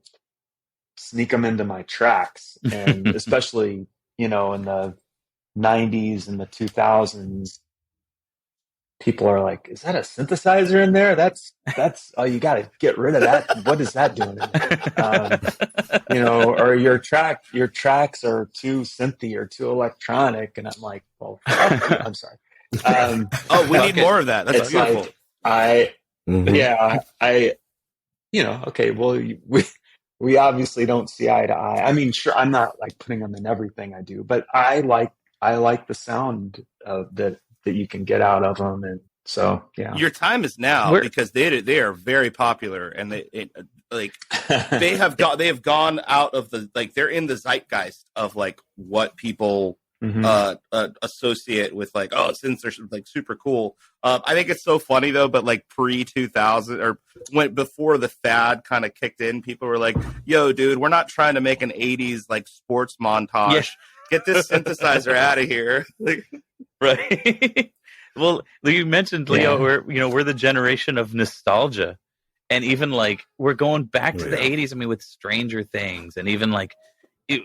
sneak them into my tracks. And especially, in the 90s and the 2000s, people are like, is that a synthesizer in there? That's, oh, you got to get rid of that. What is that doing? Or your tracks are too synthy or too electronic. And I'm like, well, fuck you. I'm sorry. We need more of that. That's beautiful. Okay, well, we obviously don't see eye to eye. I mean, sure, I'm not like putting them in everything I do, but I like the sound that you can get out of them. And So yeah, your time is now, because they are very popular, and they have gone out of the, like, they're in the zeitgeist of like what people associate with, like, oh, since they're like super cool. I think it's so funny though, but like pre-2000 or before the fad kind of kicked in, people were like, yo dude, we're not trying to make an 80s like sports montage. Yeah. Get this synthesizer out of here. Right. Well, you mentioned, Leo, we're the generation of nostalgia, and even like we're going back to the 80s. I mean, with Stranger Things, and even like I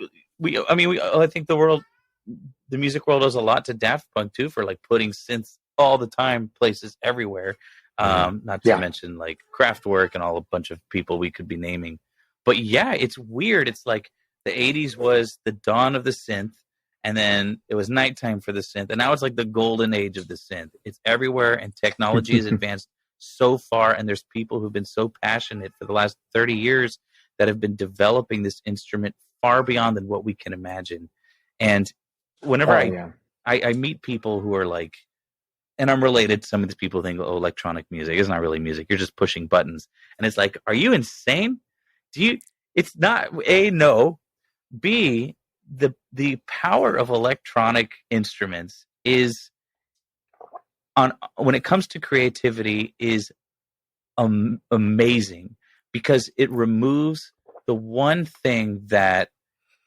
think the music world owes a lot to Daft Punk too, for like putting synths all the time, places everywhere. Not to mention like Kraftwerk and a bunch of people we could be naming. But yeah, it's weird. It's like the 80s was the dawn of the synth, and then it was nighttime for the synth, and now it's like the golden age of the synth. It's everywhere, and technology has advanced so far, and there's people who've been so passionate for the last 30 years that have been developing this instrument far beyond than what we can imagine. And whenever I meet people who are like, and I'm related, some of these people think, oh, electronic music is not really music, you're just pushing buttons. And it's like, are you insane? It's not. A, no. B, the power of electronic instruments is when it comes to creativity is amazing, because it removes the one thing that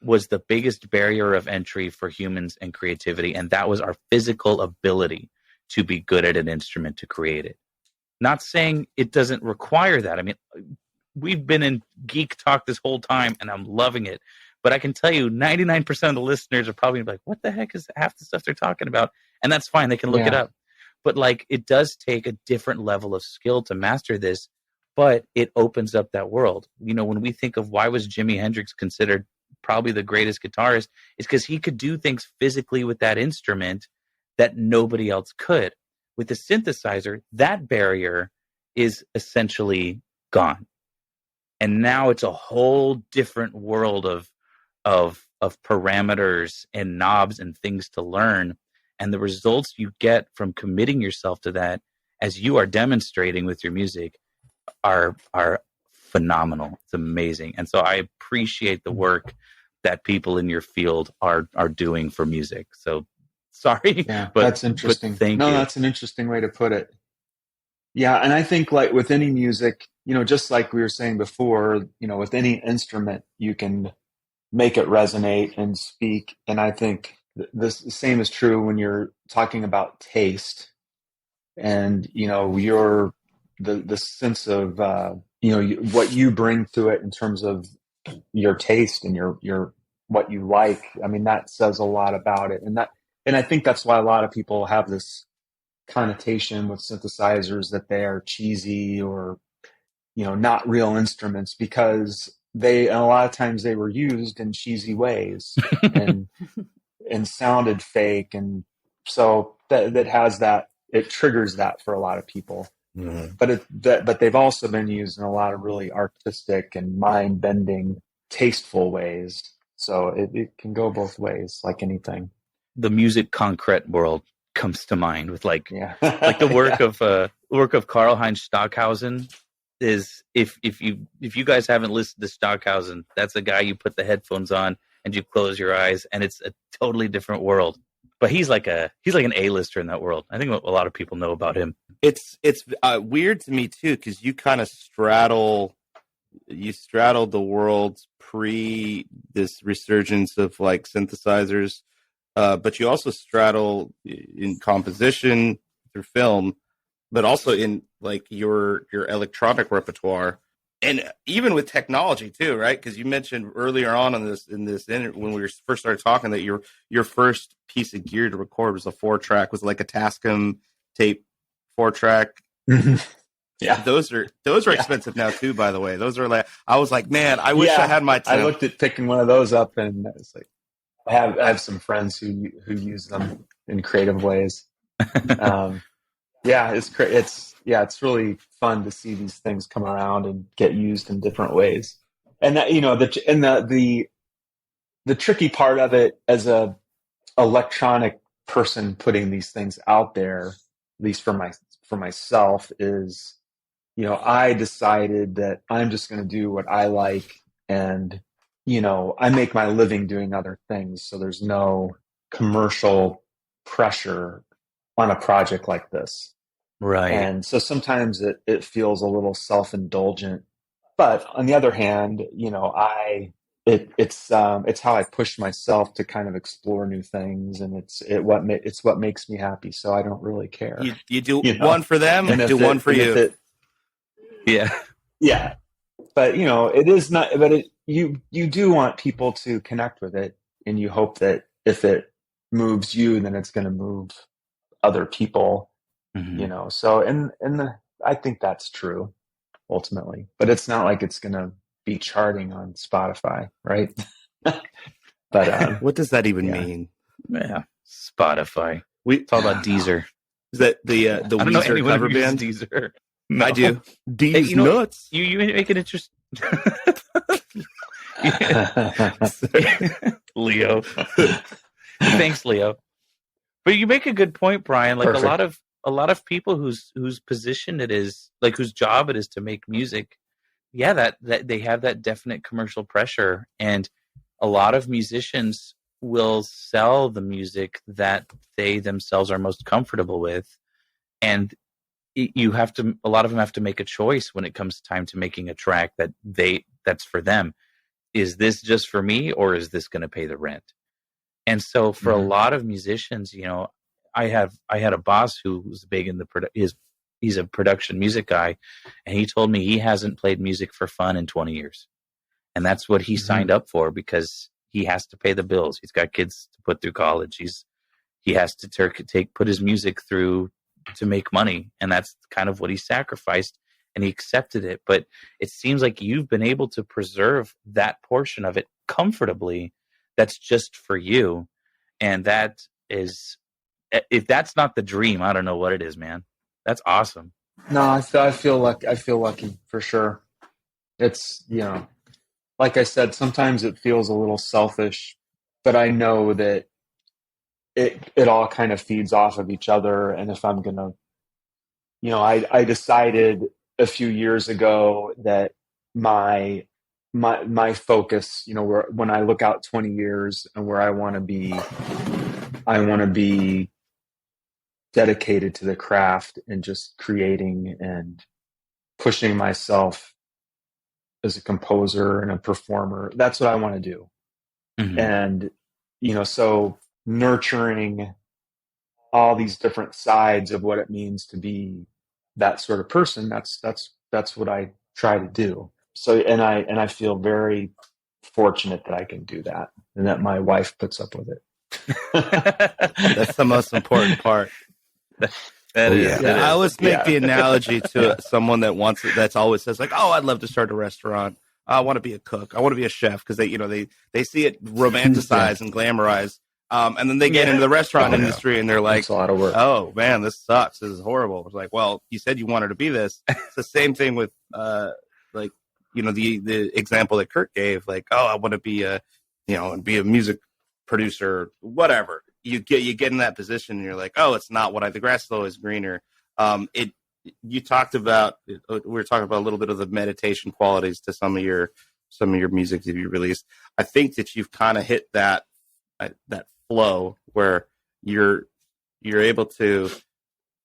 was the biggest barrier of entry for humans and creativity, and that was our physical ability to be good at an instrument, to create it. Not saying it doesn't require that. I mean, we've been in geek talk this whole time, and I'm loving it. But I can tell you 99% of the listeners are probably like, what the heck is half the stuff they're talking about? And that's fine. They can look it up. But like, it does take a different level of skill to master this, but it opens up that world. You know, when we think of why was Jimi Hendrix considered probably the greatest guitarist, is because he could do things physically with that instrument that nobody else could. With the synthesizer, that barrier is essentially gone. And now it's a whole different world of parameters and knobs and things to learn. And the results you get from committing yourself to that, as you are demonstrating with your music, are phenomenal. It's amazing. And so I appreciate the work that people in your field are doing for music. So sorry. Yeah, but that's interesting. But thank you. That's an interesting way to put it. Yeah. And I think like with any music, just like we were saying before, with any instrument, you can make it resonate and speak. And I think the same is true when you're talking about taste and, the sense of, what you bring to it in terms of your taste and your what you like. I mean, that says a lot about it. And I think that's why a lot of people have this connotation with synthesizers that they are cheesy or, not real instruments, because a lot of times they were used in cheesy ways and sounded fake. And so that has that, it triggers that for a lot of people. Mm-hmm. But they've also been used in a lot of really artistic and mind bending, tasteful ways. So it can go both ways, like anything. The music concrete world comes to mind with like the work of Karl-Heinz Stockhausen. Is if you guys haven't listened to Stockhausen, that's a guy you put the headphones on and you close your eyes, and it's a totally different world. But he's like an A-lister in that world. I think a lot of people know about him. It's weird to me too, because you kind of straddled the world pre this resurgence of like synthesizers, but you also straddle in composition through film, but also in like your electronic repertoire, and even with technology too, right? Because you mentioned earlier on when we first started talking that your first piece of gear to record was a 4-track, was like a Tascam tape 4-track. Yeah, those are expensive now too. By the way, those are like, I was like, man, I wish I had my time. I looked at picking one of those up, and it's like I have some friends who use them in creative ways. It's really fun to see these things come around and get used in different ways. And that, the tricky part of it as a electronic person putting these things out there, at least for for myself is, I decided that I'm just going to do what I like, and, I make my living doing other things. So there's no commercial pressure on a project like this. Right. And so sometimes it feels a little self-indulgent, but on the other hand, it's how I push myself to kind of explore new things, and it's what makes me happy. So I don't really care. You do one for them, and do one for you. Yeah. But it is not. But you do want people to connect with it, and you hope that if it moves you, then it's going to move other people. Mm-hmm. So I think that's true ultimately, but it's not like it's going to be charting on Spotify, right? But what does that even mean? Yeah, Spotify. It's all about Deezer. Is that the Weezer cover band? Deezer. No. I do. Deez hey, nuts. You make it interesting. Leo. Thanks, Leo. But you make a good point, Brian. Like Perfect. a lot of people whose position it is, like whose job it is to make music. Yeah, that they have that definite commercial pressure, and a lot of musicians will sell the music that they themselves are most comfortable with, and a lot of them have to make a choice when it comes time to making a track that's for them. Is this just for me, or is this going to pay the rent? And so for a lot of musicians, I had a boss who was big in he's a production music guy, and he told me he hasn't played music for fun in 20 years. And that's what he signed up for, because he has to pay the bills. He's got kids to put through college. He has to put his music through to make money, and that's kind of what he sacrificed, and he accepted it. But it seems like you've been able to preserve that portion of it comfortably that's just for you. And that is, if that's not the dream, I don't know what it is, man. That's awesome. No, I feel lucky for sure. It's, like I said, sometimes it feels a little selfish, but I know that it all kind of feeds off of each other. And if I'm going to, I decided a few years ago that my focus, when I look out 20 years and where I want to be dedicated to the craft and just creating and pushing myself as a composer and a performer. That's what I want to do. Mm-hmm. And, so nurturing all these different sides of what it means to be that sort of person, that's what I try to do. So, and I feel very fortunate that I can do that, and that my wife puts up with it. That's the most important part. I always make the analogy to someone that's always says like, "Oh, I'd love to start a restaurant. I want to be a cook. I want to be a chef," because they see it romanticized and glamorized, and then they get into the restaurant industry and they're like, "It's a lot of work. Oh man, this sucks. This is horrible." It's like, well, you said you wanted to be this. It's the same thing with the example that Kurt gave. Like, oh, I want to be be a music producer, whatever. You get in that position and you're like, oh, it's not the grass is always greener. We were talking about a little bit of the meditation qualities to some of your music that you released. I think that you've kind of hit that flow where you're able to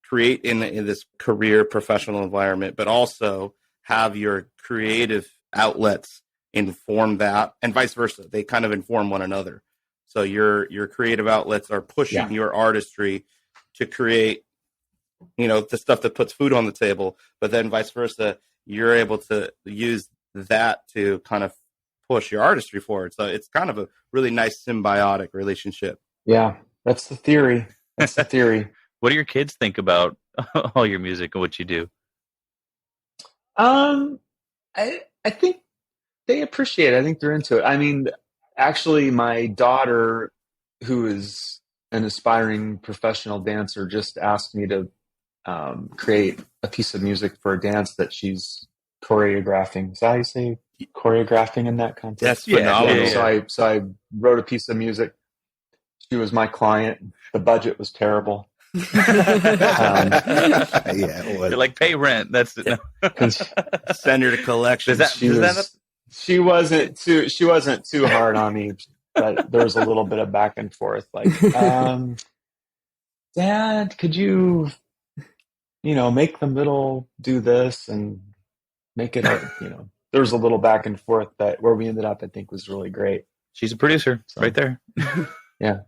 create in this career professional environment, but also have your creative outlets inform that, and vice versa. They kind of inform one another. So your creative outlets are pushing your artistry to create, the stuff that puts food on the table, but then vice versa, you're able to use that to kind of push your artistry forward. So it's kind of a really nice symbiotic relationship. Yeah, that's the theory. What do your kids think about all your music and what you do? I think they appreciate it. I think they're into it. I mean, actually, my daughter, who is an aspiring professional dancer, just asked me to create a piece of music for a dance that she's choreographing. Is that how you say choreographing in that context? That's phenomenal. Yeah. So I wrote a piece of music. She was my client. The budget was terrible. You're like, pay rent. That's it. Send her to collections. She wasn't too hard on me, but there was a little bit of back and forth. Like, Dad, could you make the middle do this and make it, there was a little back and forth, but where we ended up, I think, was really great. She's a producer right there. Yeah.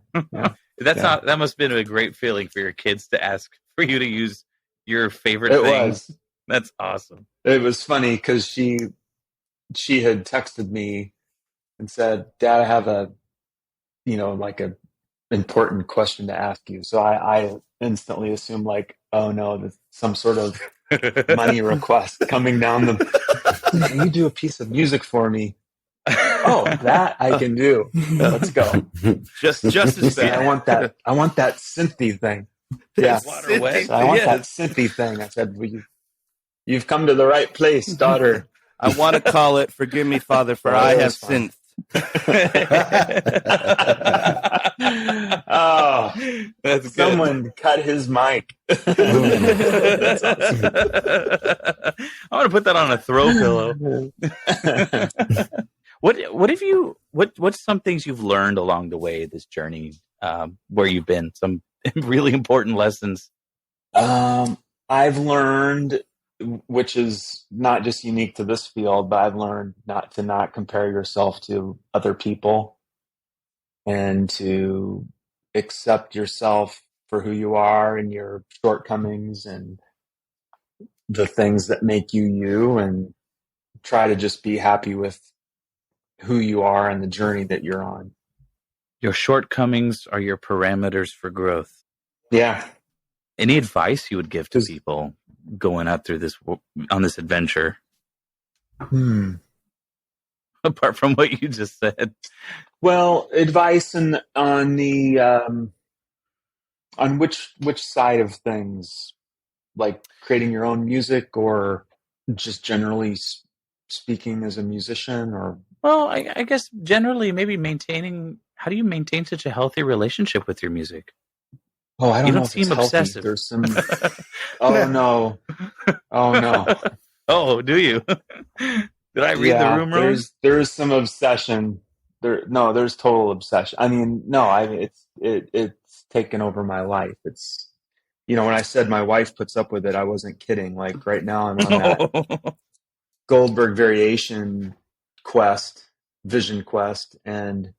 That must have been a great feeling for your kids to ask for you to use your favorite thing. It was. That's awesome. It was funny because she had texted me and said, Dad, I have a important question to ask you. So I instantly assumed like, oh no, there's some sort of money request coming down Can you do a piece of music for me? Oh, that I can do. Let's go. Just as bad. I want that synthy thing. Yeah. So I want that synthy thing. I said, you've come to the right place, daughter. I want to call it "Forgive Me, Father, for I have sinned." Oh, that's good. Someone cut his mic. That's awesome. I want to put that on a throw pillow. What's some things you've learned along the way, this journey, where you've been, some really important lessons? I've learned, which is not just unique to this field, but I've learned not to compare yourself to other people and to accept yourself for who you are and your shortcomings and the things that make you you, and try to just be happy with who you are and the journey that you're on. Your shortcomings are your parameters for growth. Yeah. Any advice you would give to people going out through on this adventure? Apart from what you just said. Well, advice on which side of things, like creating your own music or just generally speaking as a musician, or? Well, I guess generally maybe how do you maintain such a healthy relationship with your music? Oh, I don't know. You don't seem obsessive. There's some. Oh no. Oh, do you? Did I read the room wrong? There's some obsession. There's total obsession. I mean, it's taken over my life. It's, when I said my wife puts up with it, I wasn't kidding. Like right now I'm on that Goldberg variation vision quest. And,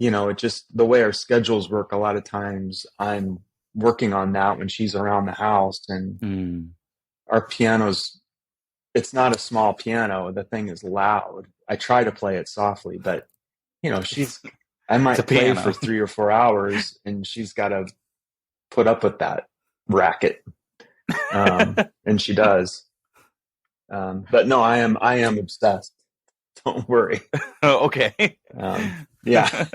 it just, the way our schedules work, a lot of times I'm working on that when she's around the house, and our piano's, it's not a small piano. The thing is loud. I try to play it softly, but I might play for 3 or 4 hours and she's got to put up with that racket. And she does. But no, I am obsessed. Don't worry. Oh, okay. Yeah.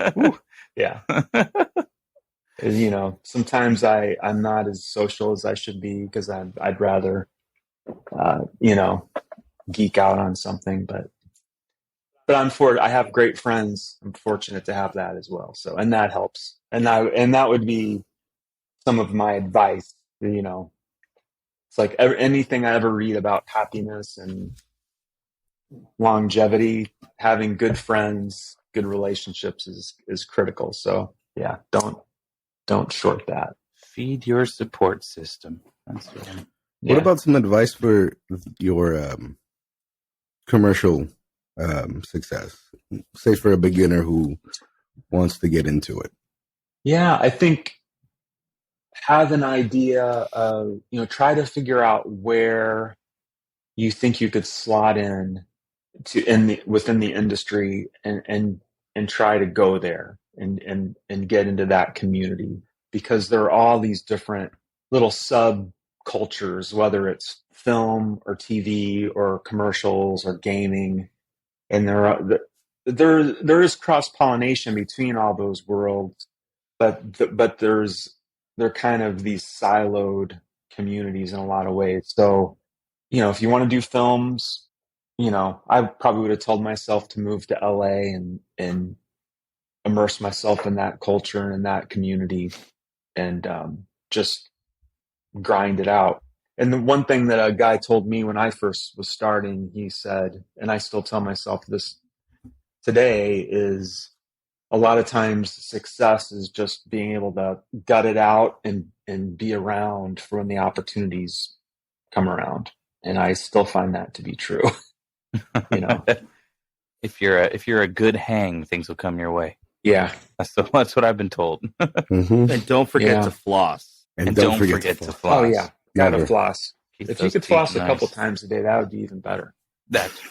Yeah. Sometimes I'm not as social as I should be because I'd rather, geek out on something, but I have great friends. I'm fortunate to have that as well. So, and that helps. And that would be some of my advice. It's like anything I ever read about happiness and longevity, having good friends, good relationships is critical. So yeah, don't short that. Feed your support system. That's right. What about some advice for your commercial success? Say for a beginner who wants to get into it. Yeah, I think have an idea of, try to figure out where you think you could slot in within the industry and try to go there and get into that community, because there are all these different little subcultures, whether it's film or TV or commercials or gaming, and there is cross-pollination between all those worlds, but they're kind of these siloed communities in a lot of ways. So, if you want to do films, I probably would have told myself to move to LA and immerse myself in that culture and that community, and just grind it out. And the one thing that a guy told me when I first was starting, he said, and I still tell myself this today, is a lot of times success is just being able to gut it out and be around for when the opportunities come around. And I still find that to be true. You know, if you're a good hang, things will come your way. yeah, That's what I've been told. Mm-hmm. And don't forget to floss. And don't forget to floss. Oh yeah, gotta Never. floss. Keep If those you could teeth floss a nice. couple times a day, that would be even better.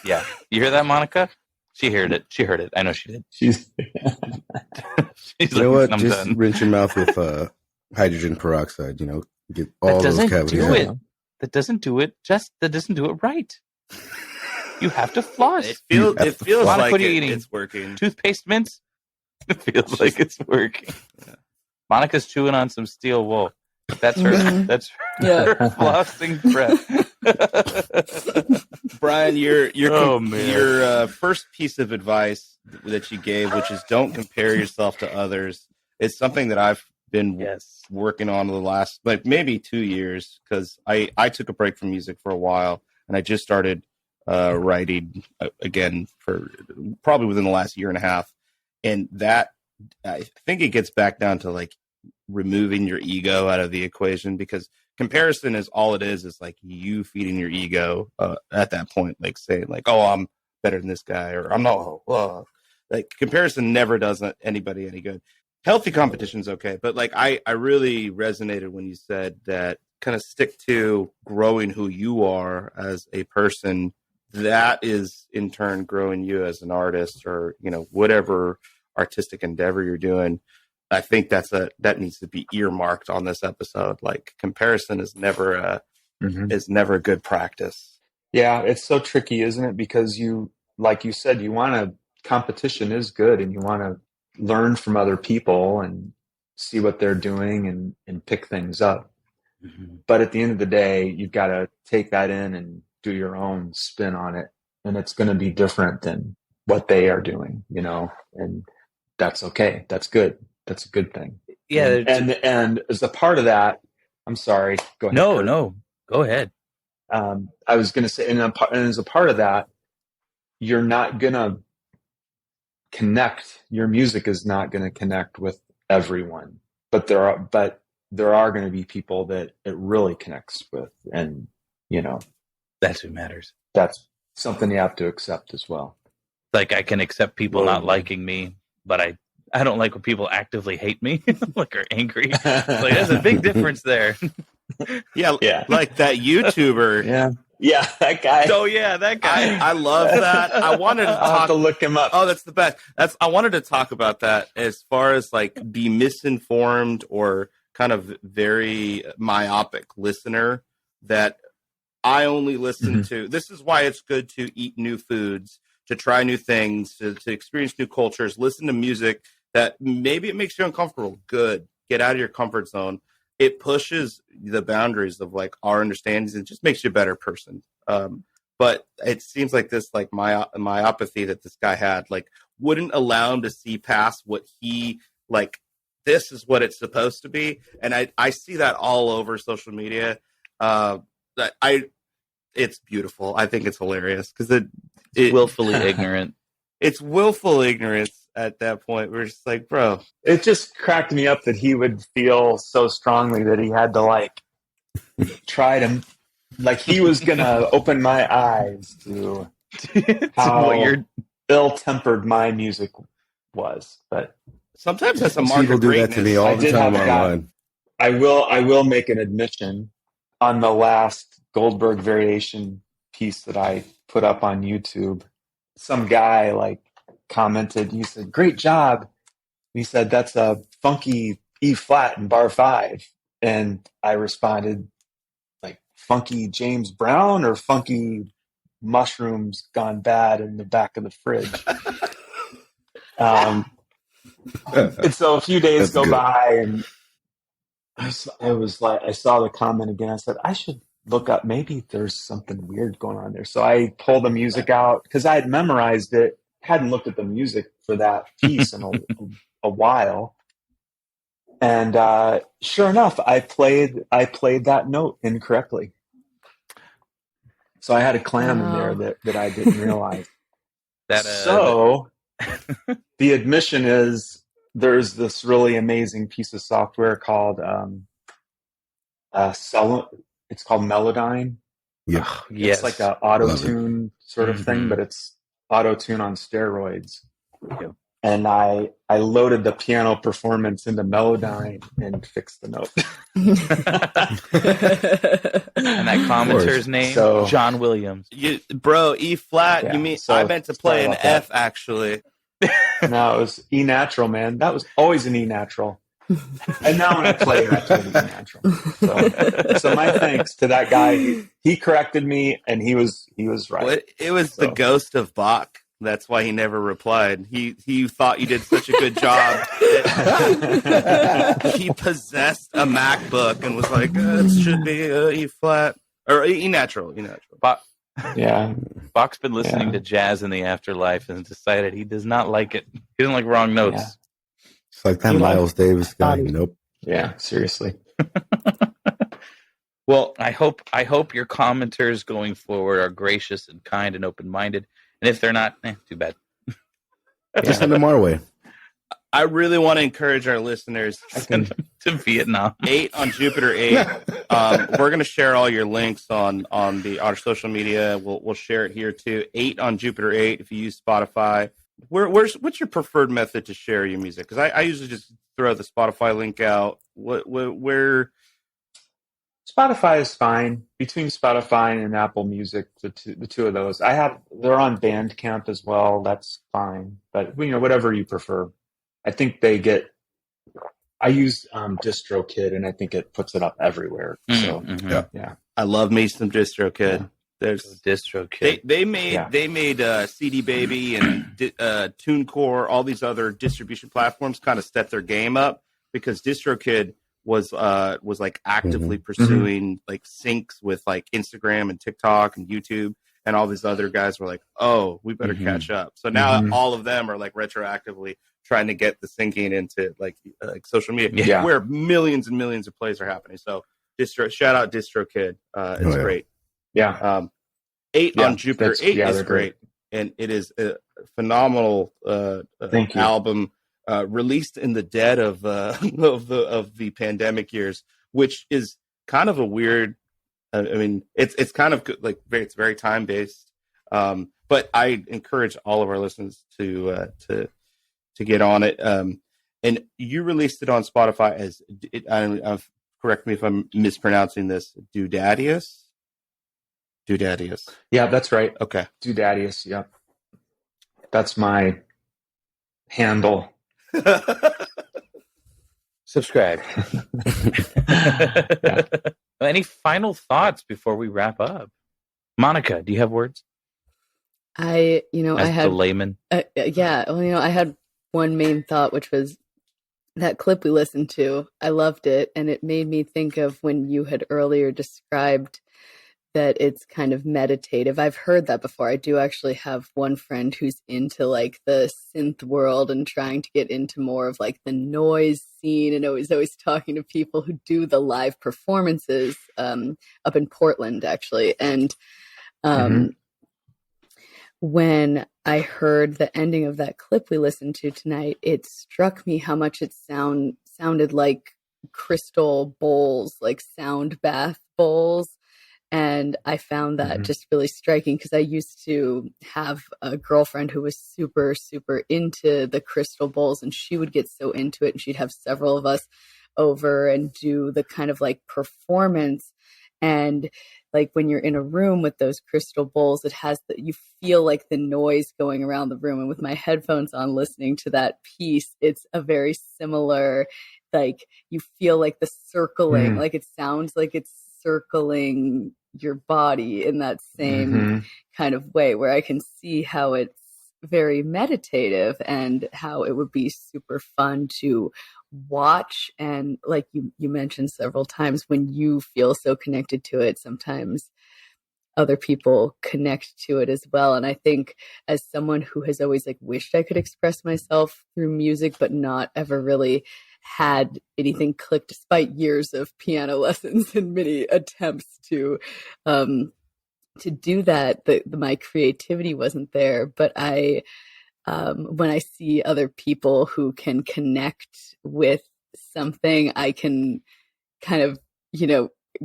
Yeah. You hear that, Monica? She heard it. I know she did. She's She's You know like, what? I'm Just done. rinse your mouth with hydrogen peroxide. You know, get all That those doesn't cavities do out. it. That doesn't do it. That doesn't do it right. You have to floss. It feels Monica, like what are you eating? it's working. Toothpaste mints? It feels like it's working. Yeah. Monica's chewing on some steel wool. That's her. Mhm. That's Yeah. her flossing breath. Brian, your Oh, man. first piece of advice that you gave, which is don't compare yourself to others, is something that I've been Yes. working on the last maybe 2 years, because I took a break from music for a while and I just started writing again for probably within the last year and a half, and that I think it gets back down to like removing your ego out of the equation, because comparison is all it is like you feeding your ego at that point, like saying like, oh, I'm better than this guy, or I'm not. Like comparison never does anybody any good. Healthy competition's okay, but like I really resonated when you said that kind of stick to growing who you are as a person. That is in turn growing you as an artist, or whatever artistic endeavor you're doing. I think that needs to be earmarked on this episode. Like comparison is never a good practice. Yeah, it's so tricky, isn't it? Because like you said, competition is good, and you want to learn from other people and see what they're doing and pick things up. Mm-hmm. But at the end of the day, you've got to take that in and do your own spin on it. And it's going to be different than what they are doing, and that's okay. That's good. That's a good thing. Yeah. And as a part of that, I'm sorry, go ahead. Kurt. No, go ahead. I was going to say, and as a part of that, you're not going to connect. Your music is not going to connect with everyone, but there are going to be people that it really connects with, and That's who matters. that's something you have to accept as well. Like I can accept people Whoa. not liking me, but I don't like when people actively hate me, like are angry. Like there's a big difference there. Yeah, Yeah. like that YouTuber. Yeah, that guy. Oh yeah, that guy. I love that. I wanted to I'll have talk. to look him up. Oh, that's the best. I wanted to talk about that as far as like be misinformed or kind of very myopic listener that I only listen to. This is why it's good to eat new foods, to try new things, to experience new cultures, listen to music that maybe it makes you uncomfortable. Good. Get out of your comfort zone. It pushes the boundaries of like our understandings. It just makes you a better person. But it seems like this like myopathy that this guy had like wouldn't allow him to see past what he like. This is what it's supposed to be, and I see that all over social media. It's beautiful. I think it's hilarious because it's willfully ignorant. It's willful ignorance at that point. We're just like, bro. It just cracked me up that he would feel so strongly that he had to like try to, like he was gonna open my eyes to how ill-tempered my music was. But sometimes that's a mark People of do greatness. that to me all the time online. I will make an admission on the last Goldberg variation piece that I put up on YouTube. Some guy like commented, he said, "Great job." He said, "That's a funky E flat in bar 5." And I responded, like, funky James Brown or funky mushrooms gone bad in the back of the fridge? And so a few days go by, and I was like, I saw the comment again. I said, I should look up, maybe there's something weird going on there. So I pulled the music out because I had memorized it, hadn't looked at the music for that piece in a while. And sure enough, I played that note incorrectly. So I had a clam in there that I didn't realize. So the admission is there's this really amazing piece of software called it's called Melodyne. Yeah. Yes. It's like an auto-tune sort of thing, but it's auto-tune on steroids. Yeah. And I loaded the piano performance into Melodyne and fixed the note. And that commentator's name, John Williams. Bro, E flat. You mean I meant to play an F actually? No, it was E natural, man. That was always an E natural. And now when I play, I play an E natural. So my thanks to that guy. He corrected me, and he was right. Well, it was the ghost of Bach. That's why he never replied. He thought you did such a good job. He possessed a MacBook and was like, it should be E flat or E natural. Bach's been listening to jazz in the afterlife and decided he does not like it. He doesn't like wrong notes. Yeah. It's like that Miles Davis guy. Nope. Yeah, seriously. Well, I hope your commenters going forward are gracious and kind and open-minded. And if they're not, too bad. Just send them our way. I really want to encourage our listeners to Vietnam. 8 on Jupiter 8. We're going to share all your links on our social media. We'll share it here too. 8 on Jupiter 8 if you use Spotify. What's your preferred method to share your music? Because I usually just throw the Spotify link out. Where Spotify is fine. Between Spotify and Apple Music, the two of those, they're on Bandcamp as well. That's fine, but whatever you prefer. I think I use DistroKid, and I think it puts it up everywhere. So yeah. I love me some DistroKid. Yeah. There's DistroKid. They made CD Baby and TuneCore, all these other distribution platforms kind of step their game up because DistroKid was like actively pursuing like syncs with like Instagram and TikTok and YouTube, and all these other guys were like, oh, we better catch up. So now all of them are like retroactively trying to get the syncing into like social media where millions and millions of plays are happening. So shout out DistroKid. It's great. Yeah. 8 on Jupiter 8 is great. And it is a phenomenal album released in the dead of the pandemic years, which is kind of a weird. I mean, it's kind of good, like it's very time based. But I encourage all of our listeners to get on it. And you released it on Spotify as correct me if I'm mispronouncing this. Dudadius. Yeah, that's right. Okay. Dudadius. Yep. That's my handle. Subscribe. Any final thoughts before we wrap up? Monica, do you have words? I had the layman. I had one main thought, which was that clip we listened to. I loved it, and it made me think of when you had earlier described that it's kind of meditative. I've heard that before. I do actually have one friend who's into like the synth world and trying to get into more of like the noise scene, and always talking to people who do the live performances up in Portland, actually. And when I heard the ending of that clip we listened to tonight, it struck me how much it sounded like crystal bowls, like sound bath bowls. And I found that just really striking because I used to have a girlfriend who was super, super into the crystal bowls, and she would get so into it, and she'd have several of us over and do the kind of like performance. And like when you're in a room with those crystal bowls, you feel like the noise going around the room. And with my headphones on listening to that piece, it's a very similar, like you feel like the circling, like it sounds like it's circling your body in that same kind of way, where I can see how it's very meditative and how it would be super fun to watch. And like you mentioned several times, when you feel so connected to it, sometimes other people connect to it as well. And I think as someone who has always like wished I could express myself through music, but not ever really had anything click despite years of piano lessons and many attempts to do that. My creativity wasn't there, but when I see other people who can connect with something, I can kind of,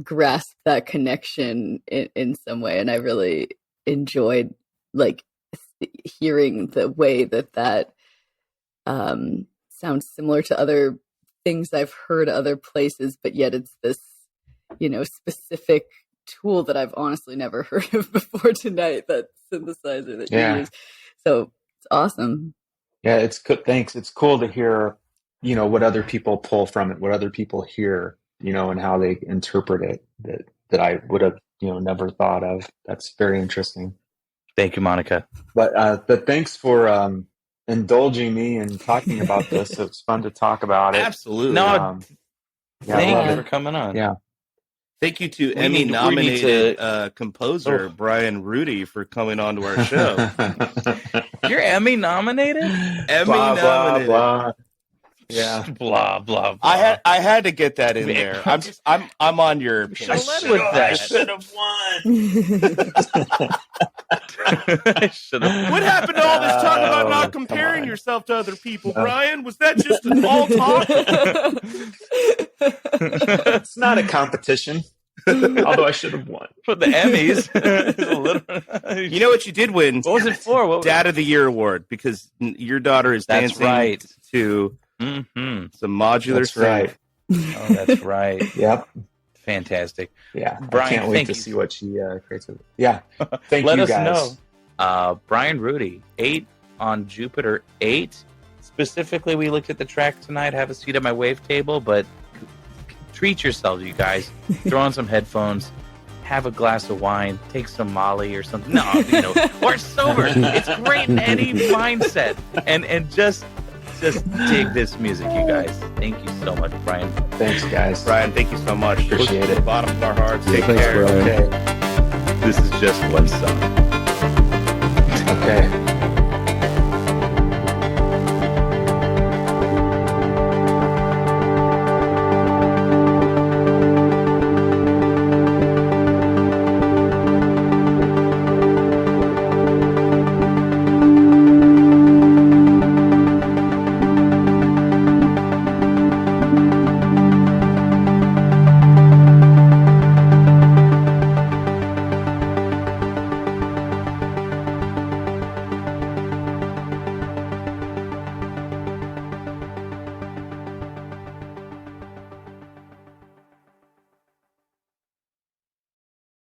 grasp that connection in some way. And I really enjoyed like hearing the way that sounds similar to other things I've heard other places, but yet it's this, specific tool that I've honestly never heard of before tonight, that synthesizer that you use. So it's awesome. Yeah, it's good. Thanks. It's cool to hear, what other people pull from it, what other people hear, and how they interpret it that I would have, never thought of. That's very interesting. Thank you, Monica. But thanks for indulging me and talking about this. It's fun to talk about it. Absolutely. Thank you for coming on. Yeah. Thank you to Emmy-nominated composer Bryan Rheude for coming on to our show. You're Emmy-nominated? Emmy-nominated. Blah, blah, blah. Yeah. Blah, blah, blah. I had to get that in there. I'm on your with that. I should have won. What happened to all this talk about not comparing yourself to other people, Bryan? Was that just all talk? It's not a competition. Although I should have won. For the Emmys. You know what you did win? What was it for? Dad of the Year award, because your daughter is dancing to some modular That's right. Oh, that's right. Yep. Fantastic. Yeah. Bryan, I can't wait to see what she creates. Yeah. Thank Let you us guys. know. Bryan Rheude, 8 on Jupiter 8. Specifically, we looked at the track tonight, Have a Seat at My Wavetable, but treat yourselves, you guys. Throw on some headphones, have a glass of wine, take some Molly or something. No, or sober. It's great in any mindset. And just dig this music, you guys. Thank you so much, Bryan. Thanks, guys. Bryan, thank you so much. Appreciate it. From the bottom of our hearts. Take Thanks, care. Bryan. Okay. This is just one song. Okay.